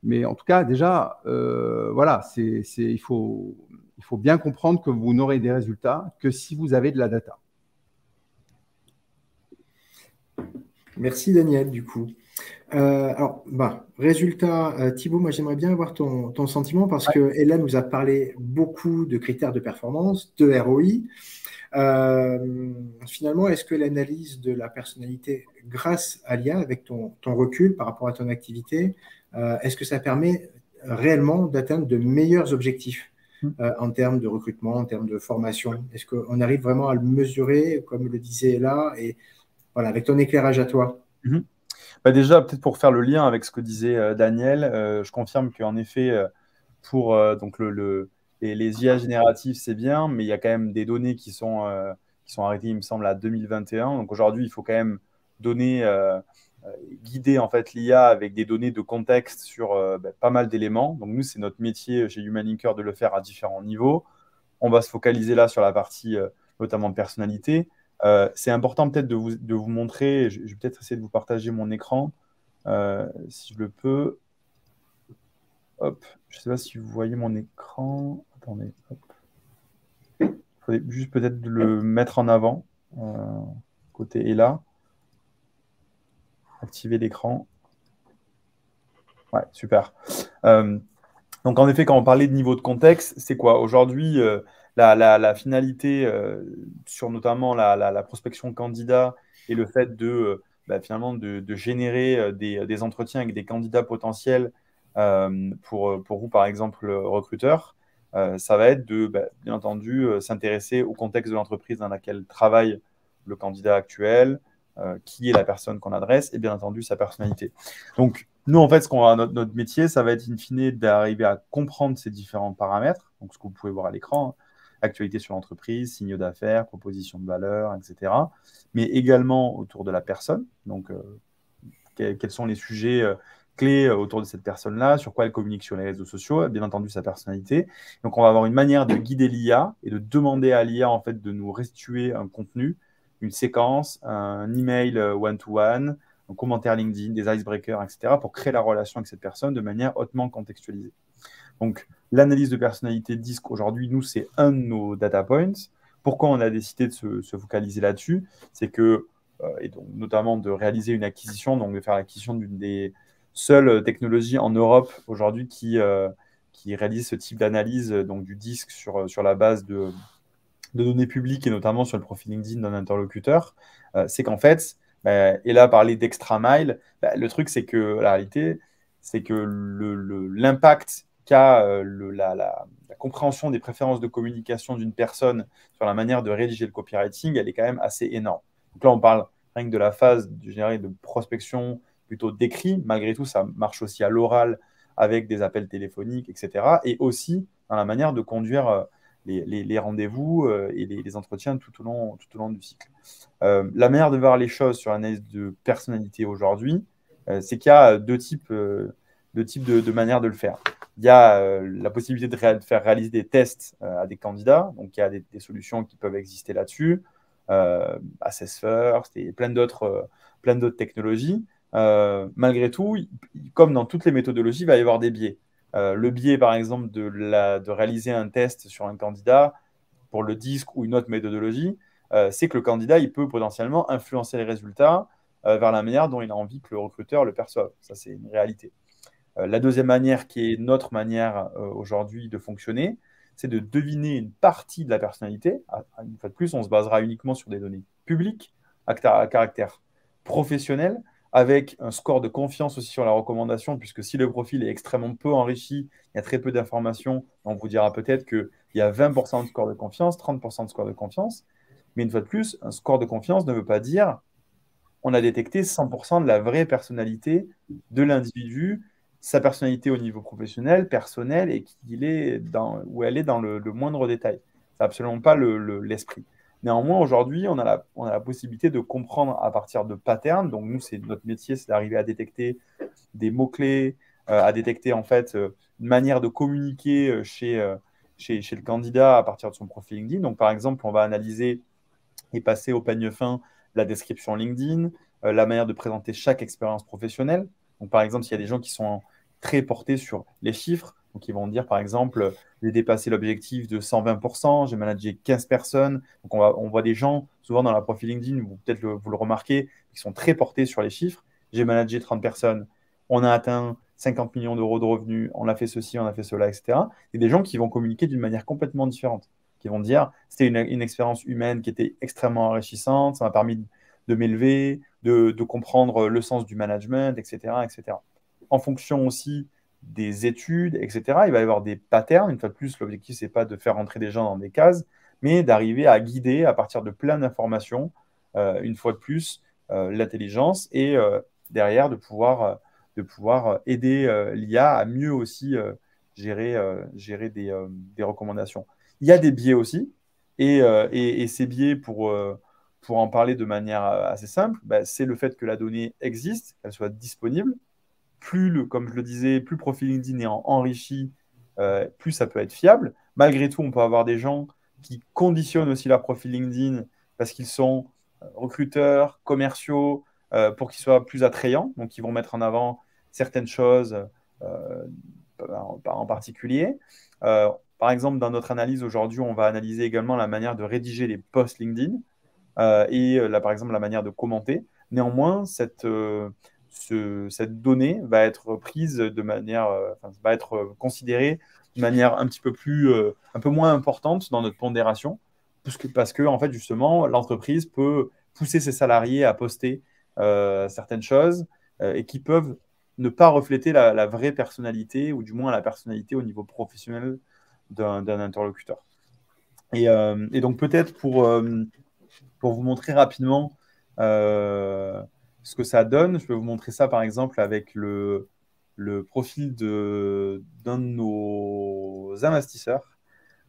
Mais en tout cas, déjà, voilà, il faut bien comprendre que vous n'aurez des résultats que si vous avez de la data. Merci Daniel, du coup. Alors, résultat, Thibaut, moi j'aimerais bien avoir ton sentiment parce que Ella nous a parlé beaucoup de critères de performance, de ROI. Finalement, est-ce que l'analyse de la personnalité grâce à l'IA, avec ton recul par rapport à ton activité, est-ce que ça permet réellement d'atteindre de meilleurs objectifs en termes de recrutement, en termes de formation? Est-ce qu'on arrive vraiment à le mesurer, comme le disait Ella, et voilà, avec ton éclairage à toi? Déjà, peut-être pour faire le lien avec ce que disait Daniel, je confirme qu'en effet, pour donc les IA génératives, c'est bien, mais il y a quand même des données qui sont arrêtées, il me semble, à 2021. Donc aujourd'hui, il faut quand même guider en fait l'IA avec des données de contexte sur pas mal d'éléments. Donc nous, c'est notre métier chez HumanLinker de le faire à différents niveaux. On va se focaliser là sur la partie notamment de personnalité. C'est important peut-être de vous montrer, je vais peut-être essayer de vous partager mon écran, si je le peux. Hop, je ne sais pas si vous voyez mon écran. Attendez, hop. Il faudrait juste peut-être le mettre en avant, côté Ella. Activer l'écran. Ouais, super. Donc en effet, quand on parlait de niveau de contexte, c'est quoi? Aujourd'hui, la finalité sur notamment la prospection candidat et le fait finalement de générer des entretiens avec des candidats potentiels pour vous, par exemple, recruteurs, ça va être bien entendu, s'intéresser au contexte de l'entreprise dans laquelle travaille le candidat actuel, qui est la personne qu'on adresse et bien entendu sa personnalité. Donc, nous, en fait, ce qu'on va notre métier, ça va être in fine d'arriver à comprendre ces différents paramètres, donc ce que vous pouvez voir à l'écran, actualité sur l'entreprise, signaux d'affaires, proposition de valeur, etc. Mais également autour de la personne, donc quels sont les sujets clés autour de cette personne-là, sur quoi elle communique sur les réseaux sociaux, et bien entendu sa personnalité. Donc, on va avoir une manière de guider l'IA et de demander à l'IA en fait, de nous restituer un contenu, une séquence, un email one-to-one, un commentaire LinkedIn, des icebreakers, etc., pour créer la relation avec cette personne de manière hautement contextualisée. Donc, l'analyse de personnalité DISC, aujourd'hui, nous, c'est un de nos data points. Pourquoi on a décidé de se focaliser là-dessus? C'est que, et donc, notamment de réaliser une acquisition, donc de faire l'acquisition d'une des seules technologies en Europe aujourd'hui qui réalise ce type d'analyse donc du DISC sur la base de données publiques et notamment sur le profil LinkedIn d'un interlocuteur, c'est qu'en fait, et là, parler d'extra mile, le truc, c'est que la réalité, c'est que l'impact qu'a la compréhension des préférences de communication d'une personne sur la manière de rédiger le copywriting, elle est quand même assez énorme. Donc là, on parle rien que de la phase de prospection plutôt d'écrit. Malgré tout, ça marche aussi à l'oral avec des appels téléphoniques, etc. Et aussi dans la manière de conduire les rendez-vous et les entretiens tout au long du cycle. La manière de voir les choses sur l'analyse de personnalité aujourd'hui, c'est qu'il y a deux types de manières de le faire. Il y a la possibilité de faire réaliser des tests à des candidats. Donc, il y a des solutions qui peuvent exister là-dessus. Assess First et plein d'autres technologies. Malgré tout, comme dans toutes les méthodologies, il va y avoir des biais. Le biais, par exemple, de réaliser un test sur un candidat pour le DISC ou une autre méthodologie, c'est que le candidat, il peut potentiellement influencer les résultats vers la manière dont il a envie que le recruteur le perçoive. Ça, c'est une réalité. La deuxième manière, qui est notre manière aujourd'hui de fonctionner, c'est de deviner une partie de la personnalité. Une fois de plus, on se basera uniquement sur des données publiques à caractère professionnel, avec un score de confiance aussi sur la recommandation, puisque si le profil est extrêmement peu enrichi, il y a très peu d'informations, on vous dira peut-être qu'il y a 20% de score de confiance, 30% de score de confiance. Mais une fois de plus, un score de confiance ne veut pas dire on a détecté 100% de la vraie personnalité de l'individu, sa personnalité au niveau professionnel, personnel, et où elle est dans le moindre détail. Ce n'est absolument pas l'esprit. Néanmoins, aujourd'hui, on a la possibilité de comprendre à partir de patterns. Donc, nous, notre métier, c'est d'arriver à détecter des mots-clés, à détecter en fait une manière de communiquer chez le candidat à partir de son profil LinkedIn. Donc, par exemple, on va analyser et passer au peigne fin la description LinkedIn, la manière de présenter chaque expérience professionnelle. Donc, par exemple, s'il y a des gens qui sont très portés sur les chiffres, donc ils vont dire, par exemple, j'ai dépassé l'objectif de 120%, j'ai managé 15 personnes. Donc, on voit des gens, souvent dans la profil LinkedIn, ou peut-être vous le remarquez, qui sont très portés sur les chiffres. J'ai managé 30 personnes, on a atteint 50 millions d'euros de revenus, on a fait ceci, on a fait cela, etc. Et des gens qui vont communiquer d'une manière complètement différente, qui vont dire c'était une expérience humaine qui était extrêmement enrichissante, ça m'a permis de m'élever, de comprendre le sens du management, etc., etc. En fonction aussi des études, etc., il va y avoir des patterns. Une fois de plus, l'objectif, ce n'est pas de faire rentrer des gens dans des cases, mais d'arriver à guider à partir de plein d'informations, une fois de plus, l'intelligence et derrière de pouvoir aider l'IA à mieux aussi gérer des recommandations. Il y a des biais aussi, et ces biais, pour en parler de manière assez simple, c'est le fait que la donnée existe, qu'elle soit disponible. Comme je le disais, plus le profil LinkedIn est enrichi, plus ça peut être fiable. Malgré tout, on peut avoir des gens qui conditionnent aussi leur profil LinkedIn parce qu'ils sont recruteurs, commerciaux, pour qu'ils soient plus attrayants. Donc, ils vont mettre en avant certaines choses en particulier. Par exemple, dans notre analyse aujourd'hui, on va analyser également la manière de rédiger les posts LinkedIn et par exemple la manière de commenter. Néanmoins, cette donnée va être prise va être considérée de manière un peu moins importante dans notre pondération, parce que en fait, justement, l'entreprise peut pousser ses salariés à poster certaines choses et qui peuvent ne pas refléter la vraie personnalité, ou du moins la personnalité au niveau professionnel d'un interlocuteur. Et donc peut-être pour vous montrer rapidement ce que ça donne, je peux vous montrer ça par exemple avec le profil d'un de nos investisseurs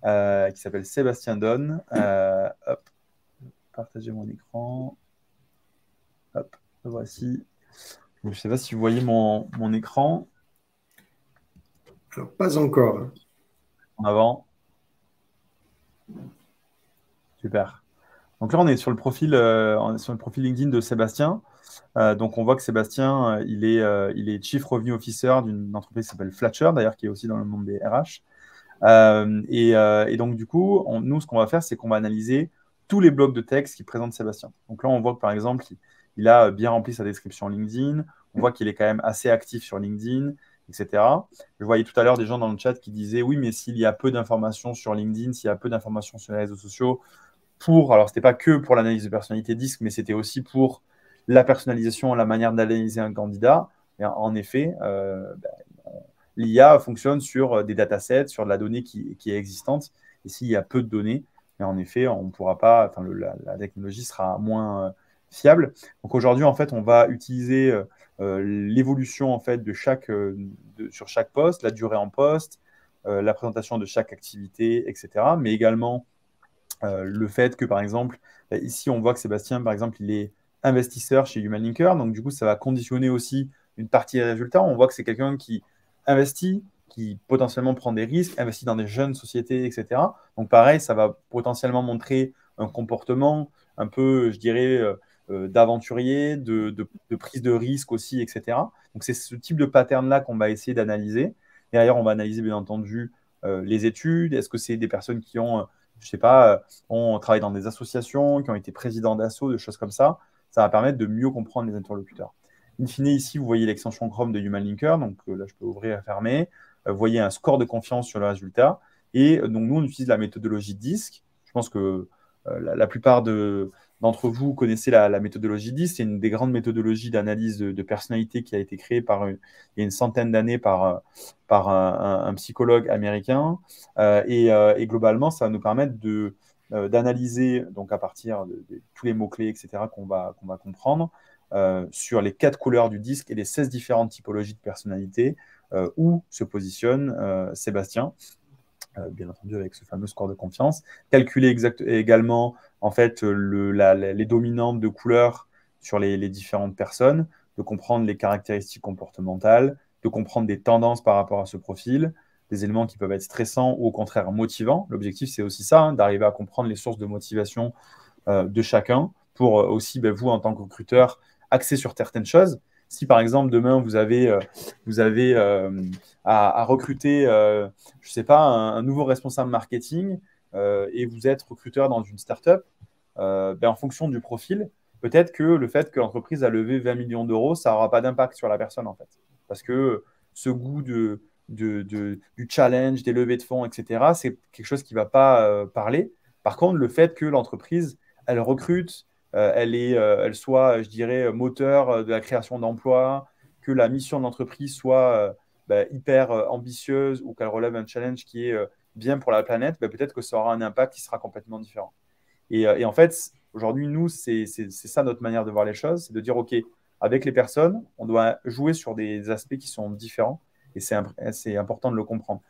qui s'appelle Sébastien Donne. Hop, partager mon écran. Hop, le voici. Je ne sais pas si vous voyez mon écran. Alors, pas encore. En avant. Super. Donc là, on est sur le profil LinkedIn de Sébastien. Donc, on voit que Sébastien, il est Chief Revenue Officer d'une entreprise qui s'appelle Flatcher, d'ailleurs, qui est aussi dans le monde des RH. Et donc, du coup, nous, ce qu'on va faire, c'est qu'on va analyser tous les blocs de texte qui présentent Sébastien. Donc là, on voit que, par exemple, il a bien rempli sa description LinkedIn. On voit qu'il est quand même assez actif sur LinkedIn, etc. Je voyais tout à l'heure des gens dans le chat qui disaient « Oui, mais s'il y a peu d'informations sur LinkedIn, s'il y a peu d'informations sur les réseaux sociaux, alors, ce n'était pas que pour l'analyse de personnalité DISC, mais c'était aussi pour la personnalisation, la manière d'analyser un candidat. » Et en effet, l'IA fonctionne sur des datasets, sur de la donnée qui est existante. Et s'il y a peu de données, mais en effet, on ne pourra pas, la technologie sera moins fiable. Donc aujourd'hui, en fait, on va utiliser l'évolution en fait, sur chaque poste, la durée en poste, la présentation de chaque activité, etc. Mais également le fait que, par exemple, ici, on voit que Sébastien, par exemple, il est investisseur chez Human Linker. Donc, du coup, ça va conditionner aussi une partie des résultats. On voit que c'est quelqu'un qui investit, qui potentiellement prend des risques, investit dans des jeunes sociétés, etc. Donc, pareil, ça va potentiellement montrer un comportement un peu, je dirais, d'aventurier, de prise de risque aussi, etc. Donc, c'est ce type de pattern-là qu'on va essayer d'analyser. Derrière, on va analyser, bien entendu, les études. Est-ce que c'est des personnes qui ont je ne sais pas, ont travaillé dans des associations, qui ont été présidents d'asso, de choses comme ça. Ça va permettre de mieux comprendre les interlocuteurs. In fine, ici, vous voyez l'extension Chrome de Human Linker. Donc là, je peux ouvrir et fermer. Vous voyez un score de confiance sur le résultat. Et donc, nous, on utilise la méthodologie DISC. Je pense que la plupart d'entre vous connaissez la méthodologie DISC. C'est une des grandes méthodologies d'analyse de personnalité qui a été créée il y a une centaine d'années par un psychologue américain. Et globalement, ça va nous permettre d'analyser, donc à partir de tous les mots-clés, etc., qu'on va comprendre, sur les 4 couleurs du disque et les 16 différentes typologies de personnalité, où se positionne Sébastien, bien entendu avec ce fameux score de confiance. Calculer également en fait, les dominantes de couleurs sur les différentes personnes, de comprendre les caractéristiques comportementales, de comprendre des tendances par rapport à ce profil, des éléments qui peuvent être stressants ou au contraire motivants. L'objectif, c'est aussi ça, d'arriver à comprendre les sources de motivation de chacun pour aussi, vous, en tant que recruteur, axer sur certaines choses. Si, par exemple, demain, vous avez à recruter, je ne sais pas, un nouveau responsable marketing et vous êtes recruteur dans une startup, en fonction du profil, peut-être que le fait que l'entreprise a levé 20 millions d'euros, ça n'aura pas d'impact sur la personne, en fait. Parce que ce goût du challenge, des levées de fonds, etc., c'est quelque chose qui ne va pas parler. Par contre, le fait que l'entreprise, elle recrute, elle soit, je dirais, moteur de la création d'emplois, que la mission de l'entreprise soit hyper ambitieuse ou qu'elle relève un challenge qui est bien pour la planète, peut-être que ça aura un impact qui sera complètement différent. Et en fait, aujourd'hui, nous, c'est ça notre manière de voir les choses, c'est de dire, OK, avec les personnes, on doit jouer sur des aspects qui sont différents et c'est important de le comprendre.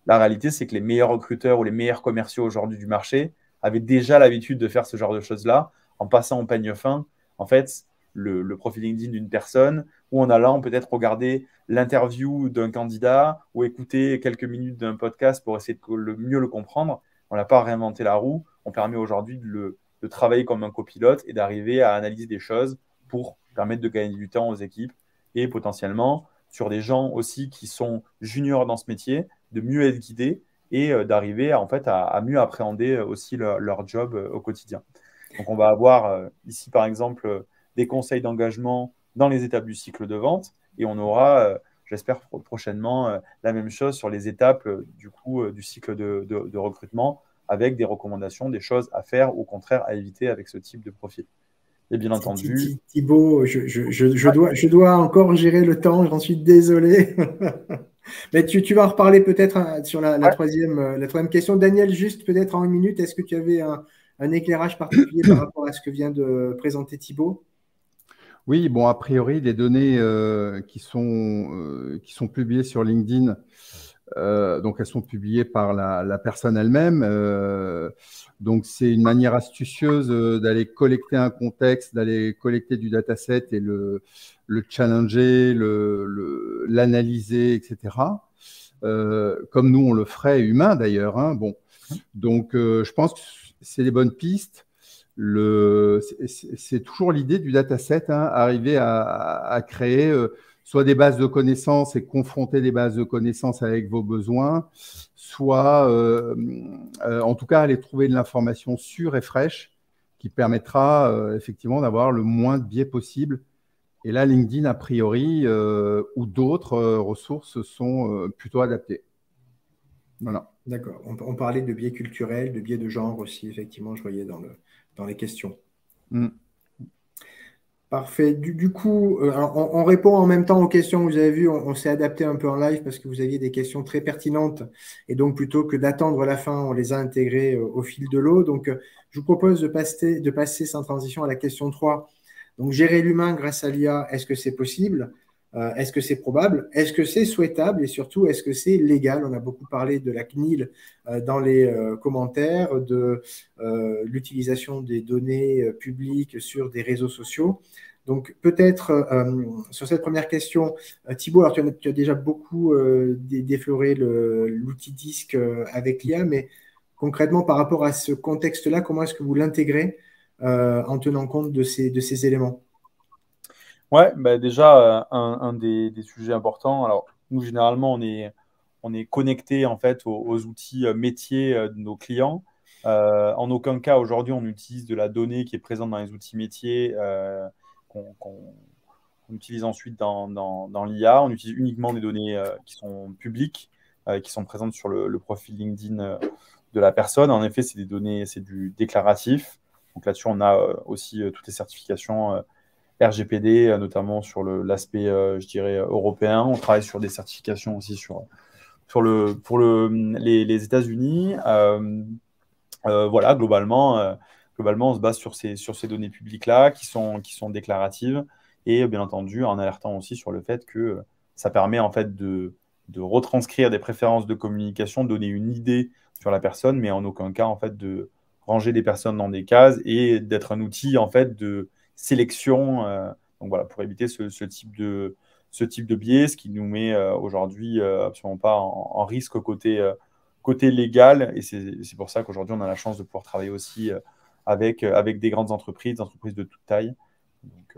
La réalité, c'est que les meilleurs recruteurs ou les meilleurs commerciaux aujourd'hui du marché avaient déjà l'habitude de faire ce genre de choses-là en passant au peigne fin. En fait, le profil LinkedIn d'une personne ou en allant peut-être regarder l'interview d'un candidat ou écouter quelques minutes d'un podcast pour essayer de mieux le comprendre. On n'a pas réinventé la roue. On permet aujourd'hui de travailler comme un copilote et d'arriver à analyser des choses pour permettre de gagner du temps aux équipes et potentiellement sur des gens aussi qui sont juniors dans ce métier, de mieux être guidés et d'arriver en fait, à mieux appréhender aussi leur job au quotidien. Donc, on va avoir ici, par exemple, des conseils d'engagement dans les étapes du cycle de vente et on aura, j'espère prochainement, la même chose sur les étapes du cycle de recrutement avec des recommandations, des choses à faire ou au contraire à éviter avec ce type de profil. Et bien entendu… Thibaut, je dois encore gérer le temps, j'en suis désolé. Mais tu vas en reparler peut-être sur la troisième question. Daniel, juste peut-être en une minute, est-ce que tu avais un éclairage particulier par rapport à ce que vient de présenter Thibaut? Oui, bon, a priori, les données qui sont publiées sur LinkedIn, donc elles sont publiées par la personne elle-même. Donc c'est une manière astucieuse d'aller collecter un contexte, d'aller collecter du dataset et le challenger, l'analyser, etc. Comme nous on le ferait humain d'ailleurs. Hein. Bon, donc je pense que c'est les bonnes pistes. C'est toujours l'idée du dataset, hein, arriver à créer soit des bases de connaissances et confronter des bases de connaissances avec vos besoins, soit en tout cas aller trouver de l'information sûre et fraîche qui permettra effectivement d'avoir le moins de biais possible. Et là, LinkedIn, a priori, ou d'autres ressources sont plutôt adaptées. Voilà. D'accord. On parlait de biais culturels, de biais de genre aussi, effectivement, je voyais dans les questions. Parfait. Du coup, on répond en même temps aux questions. Vous avez vu, on s'est adapté un peu en live parce que vous aviez des questions très pertinentes. Et donc, plutôt que d'attendre la fin, on les a intégrées au fil de l'eau. Donc, je vous propose de passer sans transition à la question 3 Donc, gérer l'humain grâce à l'IA, est-ce que c'est possible? Est-ce que c'est probable? Est-ce que c'est souhaitable? Et surtout, est-ce que c'est légal? On a beaucoup parlé de la CNIL dans les commentaires, de l'utilisation des données publiques sur des réseaux sociaux. Donc, peut-être sur cette première question, Thibaut, alors tu as déjà beaucoup défloré l'outil disque avec l'IA, mais concrètement, par rapport à ce contexte-là, comment est-ce que vous l'intégrez en tenant compte de ces éléments? Ouais, bah déjà, un des sujets importants. Alors, nous, généralement, on est connecté en fait aux outils métiers de nos clients. En aucun cas, aujourd'hui, on utilise de la donnée qui est présente dans les outils métiers qu'on utilise ensuite dans l'IA. On utilise uniquement des données qui sont publiques, qui sont présentes sur le profil LinkedIn de la personne. En effet, c'est des données, c'est du déclaratif. Donc là-dessus, on a aussi toutes les certifications RGPD, notamment sur l'aspect, je dirais, européen. On travaille sur des certifications aussi pour les États-Unis. Voilà, globalement, on se base sur ces données publiques-là qui sont déclaratives et bien entendu en alertant aussi sur le fait que ça permet en fait de retranscrire des préférences de communication, donner une idée sur la personne, mais en aucun cas en fait de ranger des personnes dans des cases et d'être un outil en fait de sélection. Donc voilà, pour éviter ce type de biais, ce qui nous met aujourd'hui absolument pas en risque côté légal. Et c'est pour ça qu'aujourd'hui, on a la chance de pouvoir travailler aussi avec des grandes entreprises, de toute taille. Donc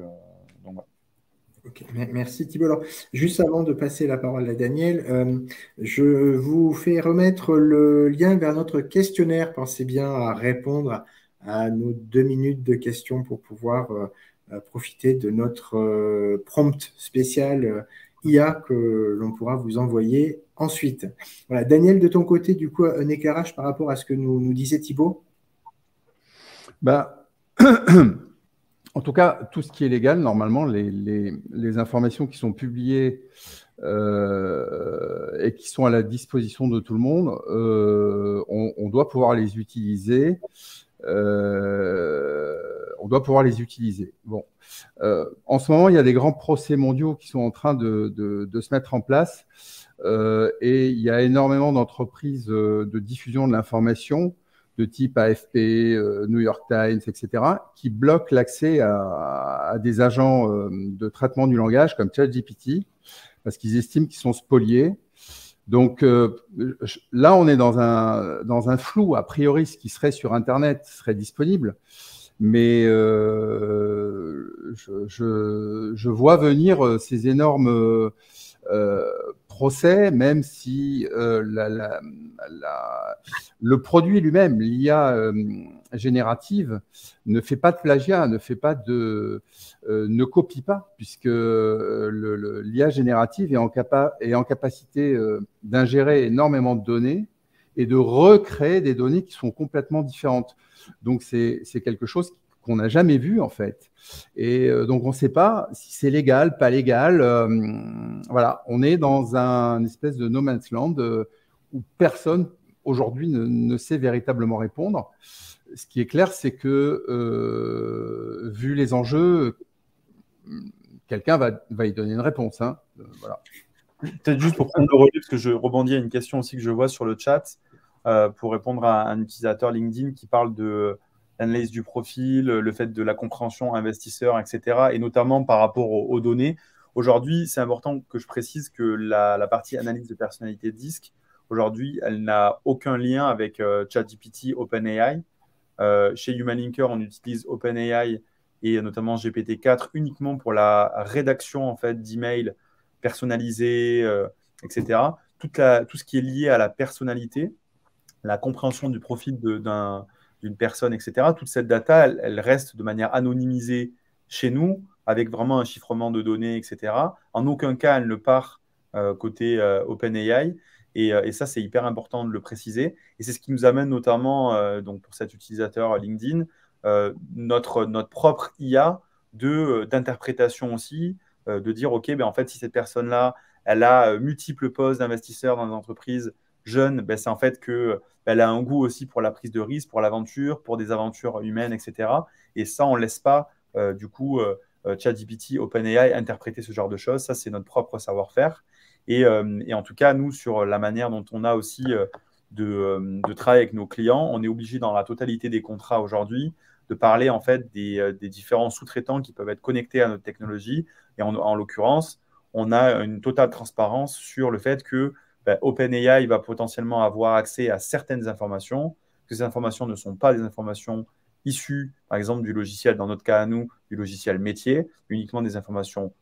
voilà. Ok, merci Thibault. Alors, juste avant de passer la parole à Daniel, je vous fais remettre le lien vers notre questionnaire. Pensez bien à répondre à nos 2 minutes de questions pour pouvoir profiter de notre prompt spécial IA que l'on pourra vous envoyer ensuite. Voilà, Daniel, de ton côté, du coup, un éclairage par rapport à ce que nous disait Thibault? Bah, en tout cas, tout ce qui est légal, normalement, les informations qui sont publiées et qui sont à la disposition de tout le monde, on doit pouvoir les utiliser. Bon. En ce moment, il y a des grands procès mondiaux qui sont en train de se mettre en place et il y a énormément d'entreprises de diffusion de l'information de type AFP, New York Times, etc., qui bloquent l'accès à des agents de traitement du langage comme ChatGPT parce qu'ils estiment qu'ils sont spoliés. Donc là, on est dans un flou. A priori, ce qui serait sur Internet serait disponible, mais je vois venir ces énormes procès, même si le produit lui-même, l'IA générative, ne fait pas de plagiat, ne copie pas, puisque l'IA générative est en capacité d'ingérer énormément de données et de recréer des données qui sont complètement différentes. Donc, c'est quelque chose qu'on n'a jamais vu, en fait. Et donc, on ne sait pas si c'est légal, pas légal. Voilà, on est dans un espèce de no man's land où personne, aujourd'hui, ne sait véritablement répondre. Ce qui est clair, c'est que, vu les enjeux, quelqu'un va y donner une réponse. Hein. Voilà. Peut-être juste pour prendre le relais, parce que je rebondis à une question aussi que je vois sur le chat, pour répondre à un utilisateur LinkedIn qui parle de l'analyse du profil, le fait de la compréhension investisseur, etc., et notamment par rapport aux données. Aujourd'hui, c'est important que je précise que la partie analyse de personnalité disque, aujourd'hui, elle n'a aucun lien avec ChatGPT, OpenAI. Chez HumanLinker, on utilise OpenAI et notamment GPT-4 uniquement pour la rédaction en fait, d'emails personnalisés, etc. Tout ce qui est lié à la personnalité, la compréhension du profil d'une personne, etc. Toute cette data, elle reste de manière anonymisée chez nous, avec vraiment un chiffrement de données, etc. En aucun cas, elle ne part côté OpenAI. Et ça, c'est hyper important de le préciser. Et c'est ce qui nous amène notamment, donc pour cet utilisateur LinkedIn, notre propre IA d'interprétation aussi, de dire, OK, ben, en fait, si cette personne-là, elle a multiples postes d'investisseurs dans des entreprises jeunes, ben, c'est en fait qu'elle a un goût aussi pour la prise de risque, pour l'aventure, pour des aventures humaines, etc. Et ça, on ne laisse pas du coup, ChatGPT, OpenAI, interpréter ce genre de choses. Ça, c'est notre propre savoir-faire. Et en tout cas, nous, sur la manière dont on a aussi de travailler avec nos clients, on est obligé dans la totalité des contrats aujourd'hui de parler en fait des différents sous-traitants qui peuvent être connectés à notre technologie. Et en l'occurrence, on a une totale transparence sur le fait que OpenAI va potentiellement avoir accès à certaines informations, que ces informations ne sont pas des informations issues, par exemple, du logiciel, dans notre cas à nous, du logiciel métier, uniquement des informations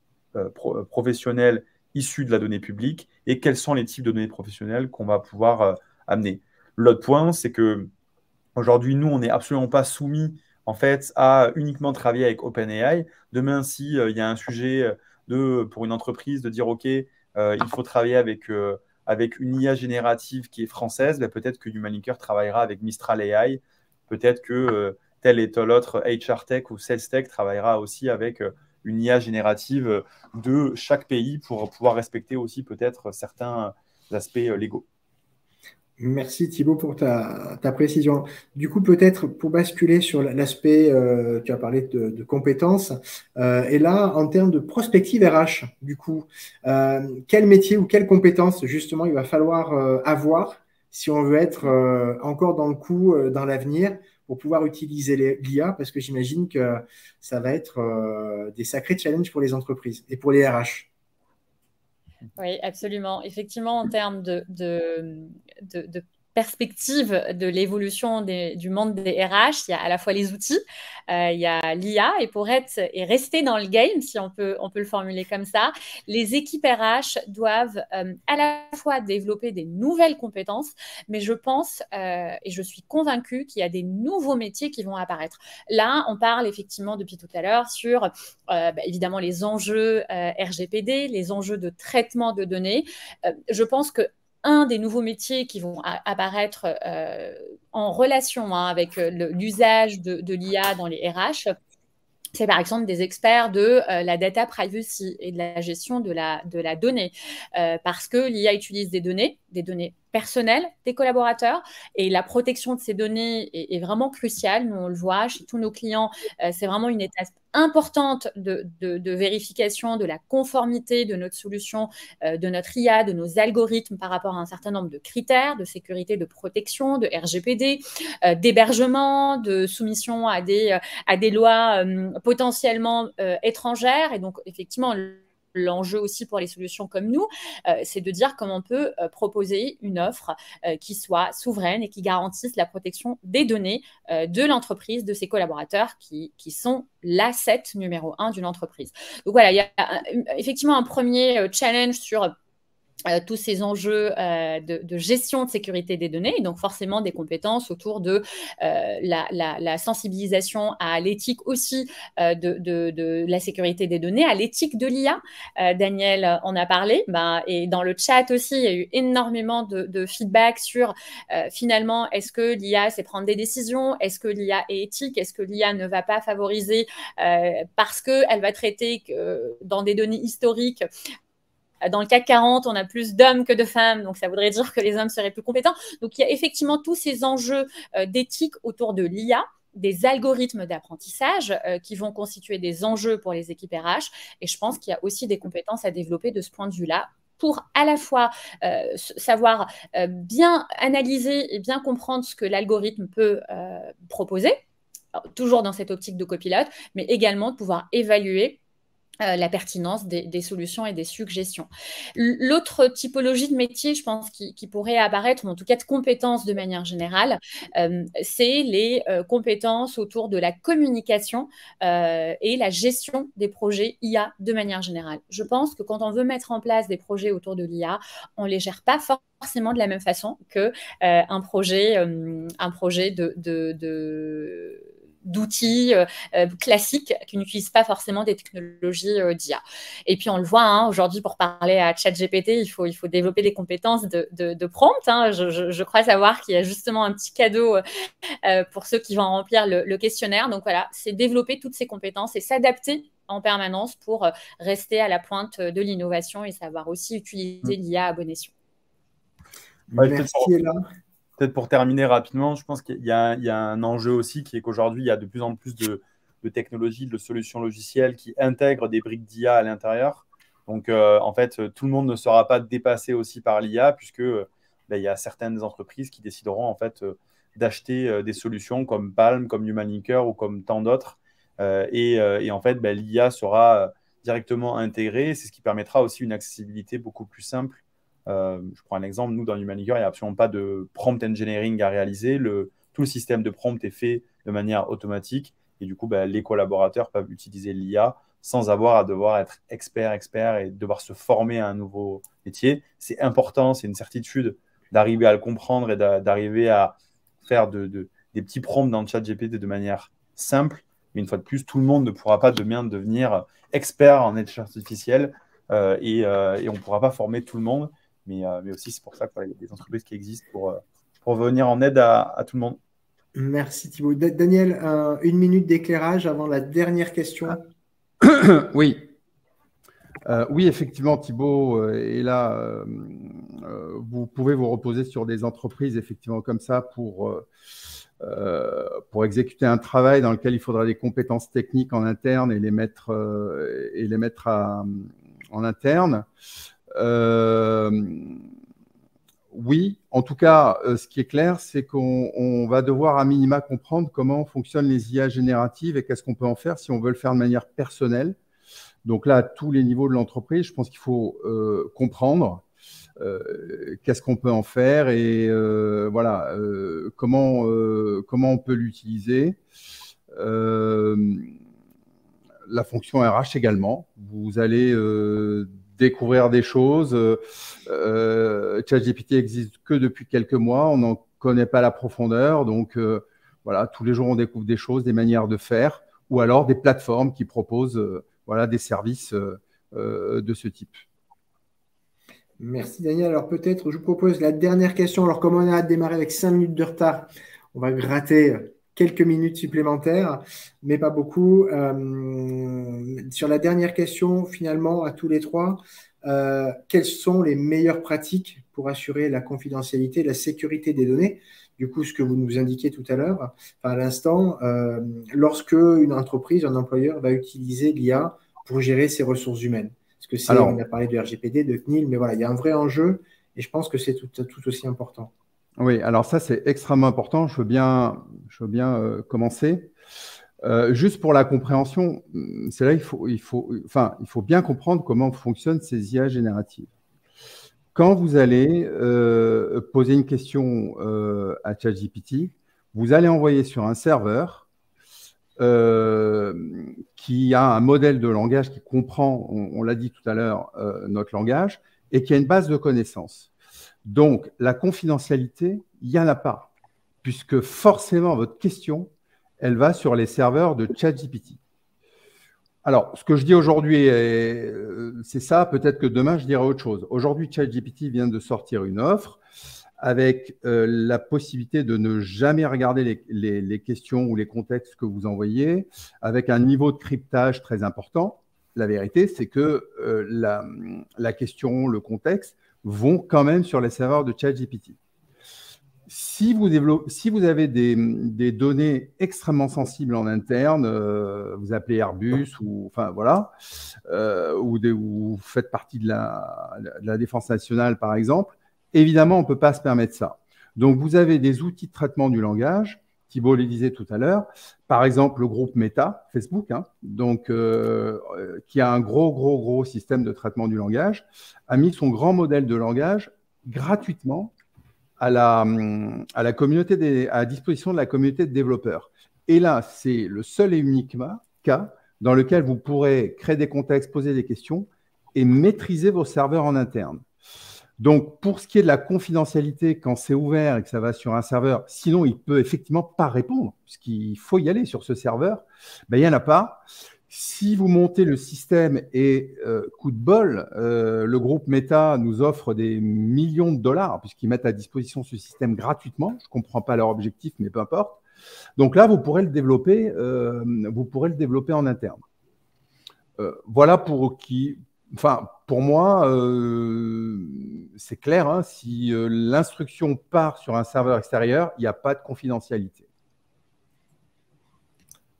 professionnelles issues de la donnée publique, et quels sont les types de données professionnelles qu'on va pouvoir amener. L'autre point, c'est que aujourd'hui, nous, on n'est absolument pas soumis en fait à uniquement travailler avec OpenAI. Demain, s'il y a un sujet pour une entreprise de dire OK, il faut travailler avec une IA générative qui est française, peut-être que Humalinker travaillera avec Mistral AI, peut-être que tel et tel autre HR Tech ou Sales Tech travaillera aussi avec une IA générative de chaque pays pour pouvoir respecter aussi peut-être certains aspects légaux. Merci Thibaut pour ta précision. Du coup, peut-être pour basculer sur l'aspect, tu as parlé de compétences, et là, en termes de prospective RH, du coup, quel métier ou quelles compétences justement il va falloir avoir si on veut être encore dans le coup dans l'avenir pour pouvoir utiliser l'IA, parce que j'imagine que ça va être des sacrés challenges pour les entreprises et pour les RH. Oui, absolument. Effectivement, en termes de perspective de l'évolution du monde des RH, il y a à la fois les outils, il y a l'IA, et pour être et rester dans le game, si on peut le formuler comme ça, les équipes RH doivent à la fois développer des nouvelles compétences, mais je pense et je suis convaincue qu'il y a des nouveaux métiers qui vont apparaître. Là, on parle effectivement depuis tout à l'heure sur évidemment les enjeux RGPD, les enjeux de traitement de données. Je pense que un des nouveaux métiers qui vont apparaître en relation avec l'usage de l'IA dans les RH, c'est par exemple des experts de la data privacy et de la gestion de la donnée, parce que l'IA utilise des données personnelles des collaborateurs, et la protection de ces données est vraiment cruciale. Nous, on le voit chez tous nos clients, c'est vraiment une étape importante de vérification de la conformité de notre solution, de notre IA, de nos algorithmes par rapport à un certain nombre de critères de sécurité, de protection, de RGPD, d'hébergement, de soumission à des lois potentiellement étrangères. Et donc, effectivement, l'enjeu aussi pour les solutions comme nous, c'est de dire comment on peut proposer une offre qui soit souveraine et qui garantisse la protection des données de l'entreprise, de ses collaborateurs qui sont l'asset numéro 1 d'une entreprise. Donc voilà, il y a effectivement un premier challenge sur tous ces enjeux de gestion de sécurité des données, et donc forcément des compétences autour de la sensibilisation à l'éthique aussi de la sécurité des données, à l'éthique de l'IA. Daniel en a parlé, et dans le chat aussi, il y a eu énormément de feedback sur finalement, est-ce que l'IA c'est prendre des décisions, est-ce que l'IA est éthique, est-ce que l'IA ne va pas favoriser parce qu'elle va traiter dans des données historiques. Dans le CAC 40, on a plus d'hommes que de femmes, donc ça voudrait dire que les hommes seraient plus compétents. Donc, il y a effectivement tous ces enjeux d'éthique autour de l'IA, des algorithmes d'apprentissage qui vont constituer des enjeux pour les équipes RH. Et je pense qu'il y a aussi des compétences à développer de ce point de vue-là pour à la fois savoir bien analyser et bien comprendre ce que l'algorithme peut proposer, toujours dans cette optique de copilote, mais également de pouvoir évaluer la pertinence des solutions et des suggestions. L'autre typologie de métier, je pense, qui pourrait apparaître, ou en tout cas de compétences de manière générale, c'est les compétences autour de la communication et la gestion des projets IA de manière générale. Je pense que quand on veut mettre en place des projets autour de l'IA, on ne les gère pas forcément de la même façon qu'un projet d'outils classiques qui n'utilisent pas forcément des technologies d'IA. Et puis, on le voit, aujourd'hui, pour parler à ChatGPT, il faut développer des compétences de prompt. Je crois savoir qu'il y a justement un petit cadeau pour ceux qui vont remplir le questionnaire. Donc, voilà, c'est développer toutes ces compétences et s'adapter en permanence pour rester à la pointe de l'innovation et savoir aussi utiliser l'IA à bon escient. Merci, Ella. Peut-être pour terminer rapidement, je pense qu'il y a un enjeu aussi qui est qu'aujourd'hui, il y a de plus en plus technologies, de solutions logicielles qui intègrent des briques d'IA à l'intérieur. Donc, en fait, tout le monde ne sera pas dépassé aussi par l'IA, puisque il y a certaines entreprises qui décideront en fait d'acheter des solutions comme Palm, comme HumanLinker ou comme tant d'autres. Et en fait, l'IA sera directement intégrée. C'est ce qui permettra aussi une accessibilité beaucoup plus simple. Je prends un exemple. Nous, dans HumanLinker, il n'y a absolument pas de prompt engineering à réaliser. Tout le système de prompt est fait de manière automatique. Et du coup, les collaborateurs peuvent utiliser l'IA sans avoir à devoir être expert et devoir se former à un nouveau métier. C'est important, c'est une certitude d'arriver à le comprendre et d'arriver à faire des petits prompts dans le chat GPT de manière simple. Mais une fois de plus, tout le monde ne pourra pas demain devenir expert en intelligence artificielle et on ne pourra pas former tout le monde. Mais aussi, c'est pour ça qu'il y a des entreprises qui existent pour venir en aide à tout le monde. Merci Thibaut. Daniel, 1 minute d'éclairage avant la dernière question. Oui. Oui, effectivement, Thibaut est là. Vous pouvez vous reposer sur des entreprises effectivement comme ça pour exécuter un travail dans lequel il faudra des compétences techniques en interne et les mettre en interne. Oui, en tout cas, ce qui est clair, c'est qu'on va devoir à minima comprendre comment fonctionnent les IA génératives et qu'est-ce qu'on peut en faire si on veut le faire de manière personnelle. Donc là, à tous les niveaux de l'entreprise, je pense qu'il faut comprendre qu'est-ce qu'on peut en faire et voilà, comment on peut l'utiliser. La fonction RH également. Vous allez découvrir des choses. ChatGPT existe que depuis quelques mois. On n'en connaît pas la profondeur. Donc, voilà, tous les jours, on découvre des choses, des manières de faire ou alors des plateformes qui proposent voilà, des services de ce type. Merci Daniel. Alors peut-être, je vous propose la dernière question. Alors comme on a démarré avec 5 minutes de retard, on va gratter quelques minutes supplémentaires, mais pas beaucoup. Sur la dernière question, finalement, à tous les trois, quelles sont les meilleures pratiques pour assurer la confidentialité et la sécurité des données? Du coup, ce que vous nous indiquiez tout à l'heure, à l'instant, lorsque une entreprise, un employeur va utiliser l'IA pour gérer ses ressources humaines. Parce que on a parlé de RGPD, de CNIL, mais voilà, il y a un vrai enjeu et je pense que c'est tout aussi important. Oui, alors ça, c'est extrêmement important. Je veux bien commencer. Juste pour la compréhension, c'est là il faut bien comprendre comment fonctionnent ces IA génératives. Quand vous allez poser une question à ChatGPT, vous allez envoyer sur un serveur qui a un modèle de langage qui comprend, on l'a dit tout à l'heure, notre langage, et qui a une base de connaissances. Donc, la confidentialité, il n'y en a pas, puisque forcément, votre question, elle va sur les serveurs de ChatGPT. Alors, ce que je dis aujourd'hui, c'est ça. Peut-être que demain, je dirai autre chose. Aujourd'hui, ChatGPT vient de sortir une offre avec la possibilité de ne jamais regarder les questions ou les contextes que vous envoyez, avec un niveau de cryptage très important. La vérité, c'est que la question, le contexte vont quand même sur les serveurs de ChatGPT. Si vous avez des données extrêmement sensibles en interne, vous appelez Airbus ou enfin voilà, ou vous faites partie de la défense nationale par exemple, évidemment on ne peut pas se permettre ça. Donc vous avez des outils de traitement du langage. Thibaut le disait tout à l'heure, par exemple le groupe Meta, Facebook, donc qui a un gros système de traitement du langage, a mis son grand modèle de langage gratuitement à la communauté à disposition de la communauté de développeurs. Et là, c'est le seul et unique cas dans lequel vous pourrez créer des contextes, poser des questions et maîtriser vos serveurs en interne. Donc, pour ce qui est de la confidentialité, quand c'est ouvert et que ça va sur un serveur, sinon il ne peut effectivement pas répondre, puisqu'il faut y aller sur ce serveur, il n'y en a pas. Si vous montez le système et coup de bol, le groupe Meta nous offre des millions de dollars puisqu'ils mettent à disposition ce système gratuitement. Je ne comprends pas leur objectif, mais peu importe. Donc là, vous pourrez le développer en interne. Voilà pour moi, c'est clair. Si l'instruction part sur un serveur extérieur, il n'y a pas de confidentialité.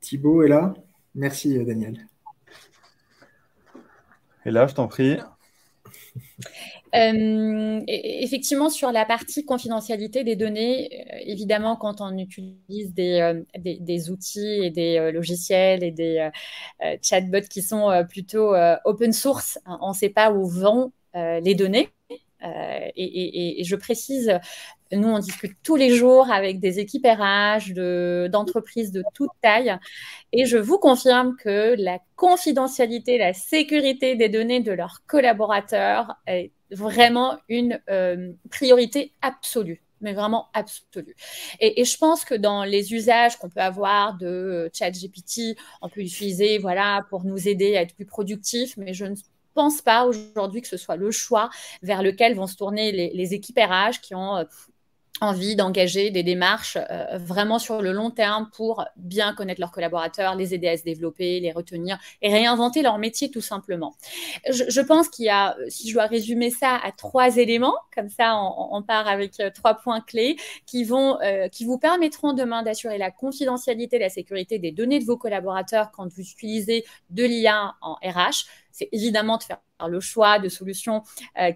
Thibaut est là? Merci, Daniel. Et là, je t'en prie. Effectivement, sur la partie confidentialité des données, évidemment, quand on utilise des outils et des logiciels et des chatbots qui sont plutôt open source, hein, on ne sait pas où vont les données. Et je précise, nous, on discute tous les jours avec des équipes RH d'entreprises de toute taille. Et je vous confirme que la confidentialité, la sécurité des données de leurs collaborateurs est vraiment une priorité absolue, mais vraiment absolue. Et je pense que dans les usages qu'on peut avoir de ChatGPT, on peut l'utiliser voilà, pour nous aider à être plus productifs, mais je ne pense pas aujourd'hui que ce soit le choix vers lequel vont se tourner les équipes RH qui ont envie d'engager des démarches vraiment sur le long terme pour bien connaître leurs collaborateurs, les aider à se développer, les retenir et réinventer leur métier tout simplement. Je pense qu'il y a, si je dois résumer ça à 3 éléments, comme ça on part avec 3 points clés qui vous permettront demain d'assurer la confidentialité et la sécurité des données de vos collaborateurs quand vous utilisez de l'IA en RH. C'est évidemment de faire le choix de solutions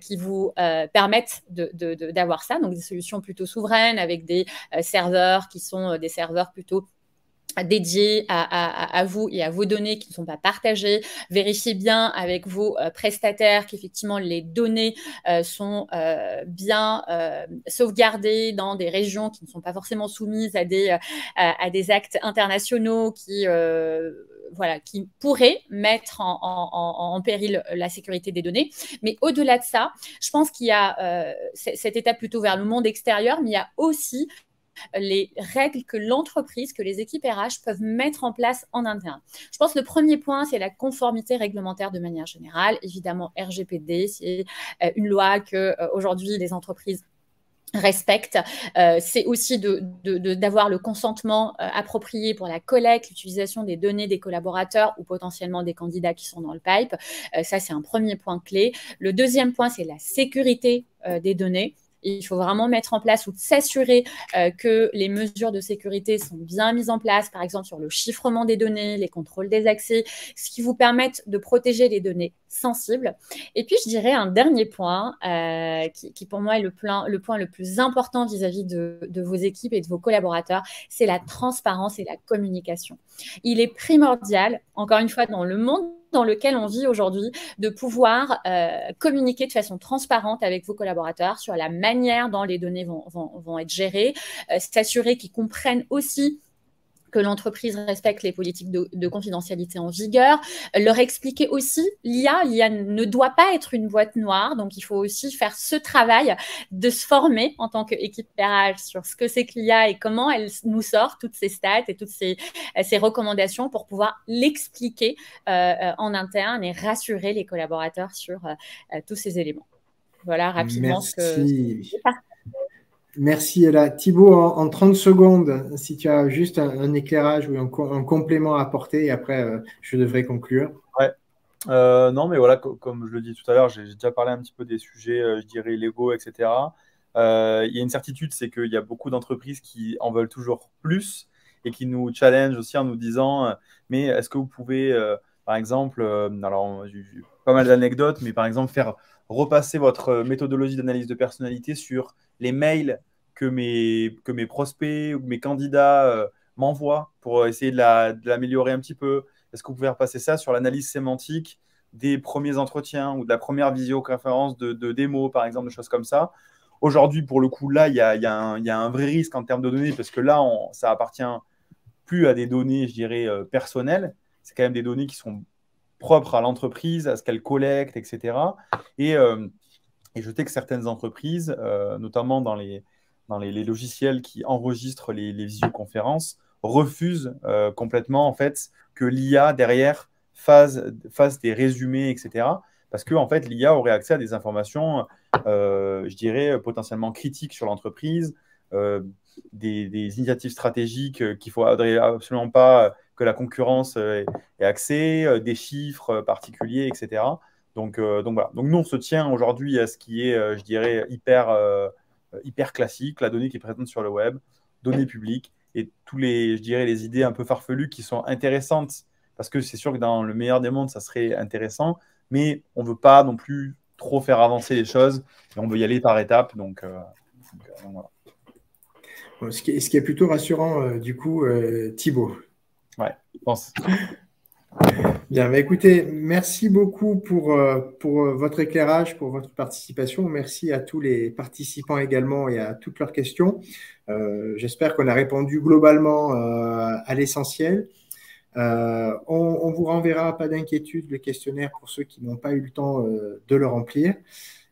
qui vous permettent d'avoir ça, donc des solutions plutôt souveraines avec des serveurs qui sont des serveurs plutôt dédiés à vous et à vos données qui ne sont pas partagées. Vérifiez bien avec vos prestataires qu'effectivement les données sont bien sauvegardées dans des régions qui ne sont pas forcément soumises à des actes internationaux qui pourraient mettre en péril la sécurité des données. Mais au-delà de ça, je pense qu'il y a cette étape plutôt vers le monde extérieur, mais il y a aussi les règles que l'entreprise, que les équipes RH peuvent mettre en place en interne. Je pense que le premier point, c'est la conformité réglementaire de manière générale. Évidemment, RGPD, c'est une loi que aujourd'hui les entreprises respectent. C'est aussi d'avoir le consentement approprié pour la collecte, l'utilisation des données des collaborateurs ou potentiellement des candidats qui sont dans le pipe. Ça, c'est un premier point clé. Le deuxième point, c'est la sécurité des données. Il faut vraiment mettre en place ou s'assurer que les mesures de sécurité sont bien mises en place, par exemple sur le chiffrement des données, les contrôles des accès, ce qui vous permettent de protéger les données sensibles. Et puis, je dirais un dernier point qui pour moi est le point le plus important vis-à-vis de vos équipes et de vos collaborateurs, c'est la transparence et la communication. Il est primordial, encore une fois, dans le monde dans lequel on vit aujourd'hui, de pouvoir communiquer de façon transparente avec vos collaborateurs sur la manière dont les données vont être gérées, s'assurer qu'ils comprennent aussi que l'entreprise respecte les politiques de confidentialité en vigueur, leur expliquer aussi l'IA ne doit pas être une boîte noire, donc il faut aussi faire ce travail de se former en tant qu'équipe RH sur ce que c'est que l'IA et comment elle nous sort toutes ces stats et toutes ces recommandations pour pouvoir l'expliquer en interne et rassurer les collaborateurs sur tous ces éléments. Voilà rapidement ce que... Merci, Ella. Thibaut, en 30 secondes, si tu as juste un éclairage ou un complément à apporter, et après, je devrais conclure. Ouais. Non, mais voilà, comme je le dis tout à l'heure, j'ai déjà parlé un petit peu des sujets, je dirais, légaux, etc. Il y a une certitude, c'est qu'il y a beaucoup d'entreprises qui en veulent toujours plus et qui nous challenge aussi en nous disant, mais est-ce que vous pouvez, par exemple, alors j'ai pas mal d'anecdotes, mais par exemple, faire repasser votre méthodologie d'analyse de personnalité sur les mails que mes prospects ou mes candidats m'envoient pour essayer de l'améliorer un petit peu. Est-ce que vous pouvez repasser ça sur l'analyse sémantique des premiers entretiens ou de la première visioconférence de démo, par exemple, des choses comme ça? Aujourd'hui, pour le coup, là, il y a un vrai risque en termes de données parce que là, ça appartient plus à des données, je dirais, personnelles. C'est quand même des données qui sont propres à l'entreprise, à ce qu'elle collecte, etc. Et je sais que certaines entreprises, notamment dans les logiciels qui enregistrent les visioconférences, refusent complètement en fait, que l'IA derrière fasse des résumés, etc. Parce que en fait, l'IA aurait accès à des informations, je dirais, potentiellement critiques sur l'entreprise, des initiatives stratégiques qu'il ne faudrait absolument pas que la concurrence ait accès, des chiffres particuliers, etc. Donc voilà. Donc nous, on se tient aujourd'hui à ce qui est, je dirais, hyper classique, la donnée qui est présente sur le web, données publiques, et tous les, je dirais, les idées un peu farfelues qui sont intéressantes parce que c'est sûr que dans le meilleur des mondes, ça serait intéressant, mais on ne veut pas non plus trop faire avancer les choses, et on veut y aller par étapes. Donc voilà. Bon, ce qui est plutôt rassurant, du coup, Thibaut. Ouais, je pense. Bien, bah écoutez, merci beaucoup pour votre éclairage, pour votre participation. Merci à tous les participants également et à toutes leurs questions. J'espère qu'on a répondu globalement à l'essentiel. On vous renverra, pas d'inquiétude, le questionnaire pour ceux qui n'ont pas eu le temps de le remplir.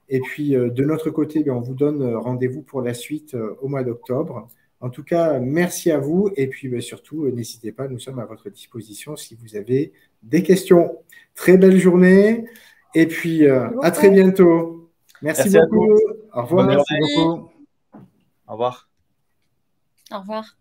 Et puis, de notre côté, on vous donne rendez-vous pour la suite au mois d'octobre. En tout cas, merci à vous. Et puis, surtout, n'hésitez pas, nous sommes à votre disposition si vous avez des questions. Très belle journée. Et puis, à très bientôt. Merci beaucoup. Au revoir. Bonne journée. Merci beaucoup. Au revoir. Au revoir.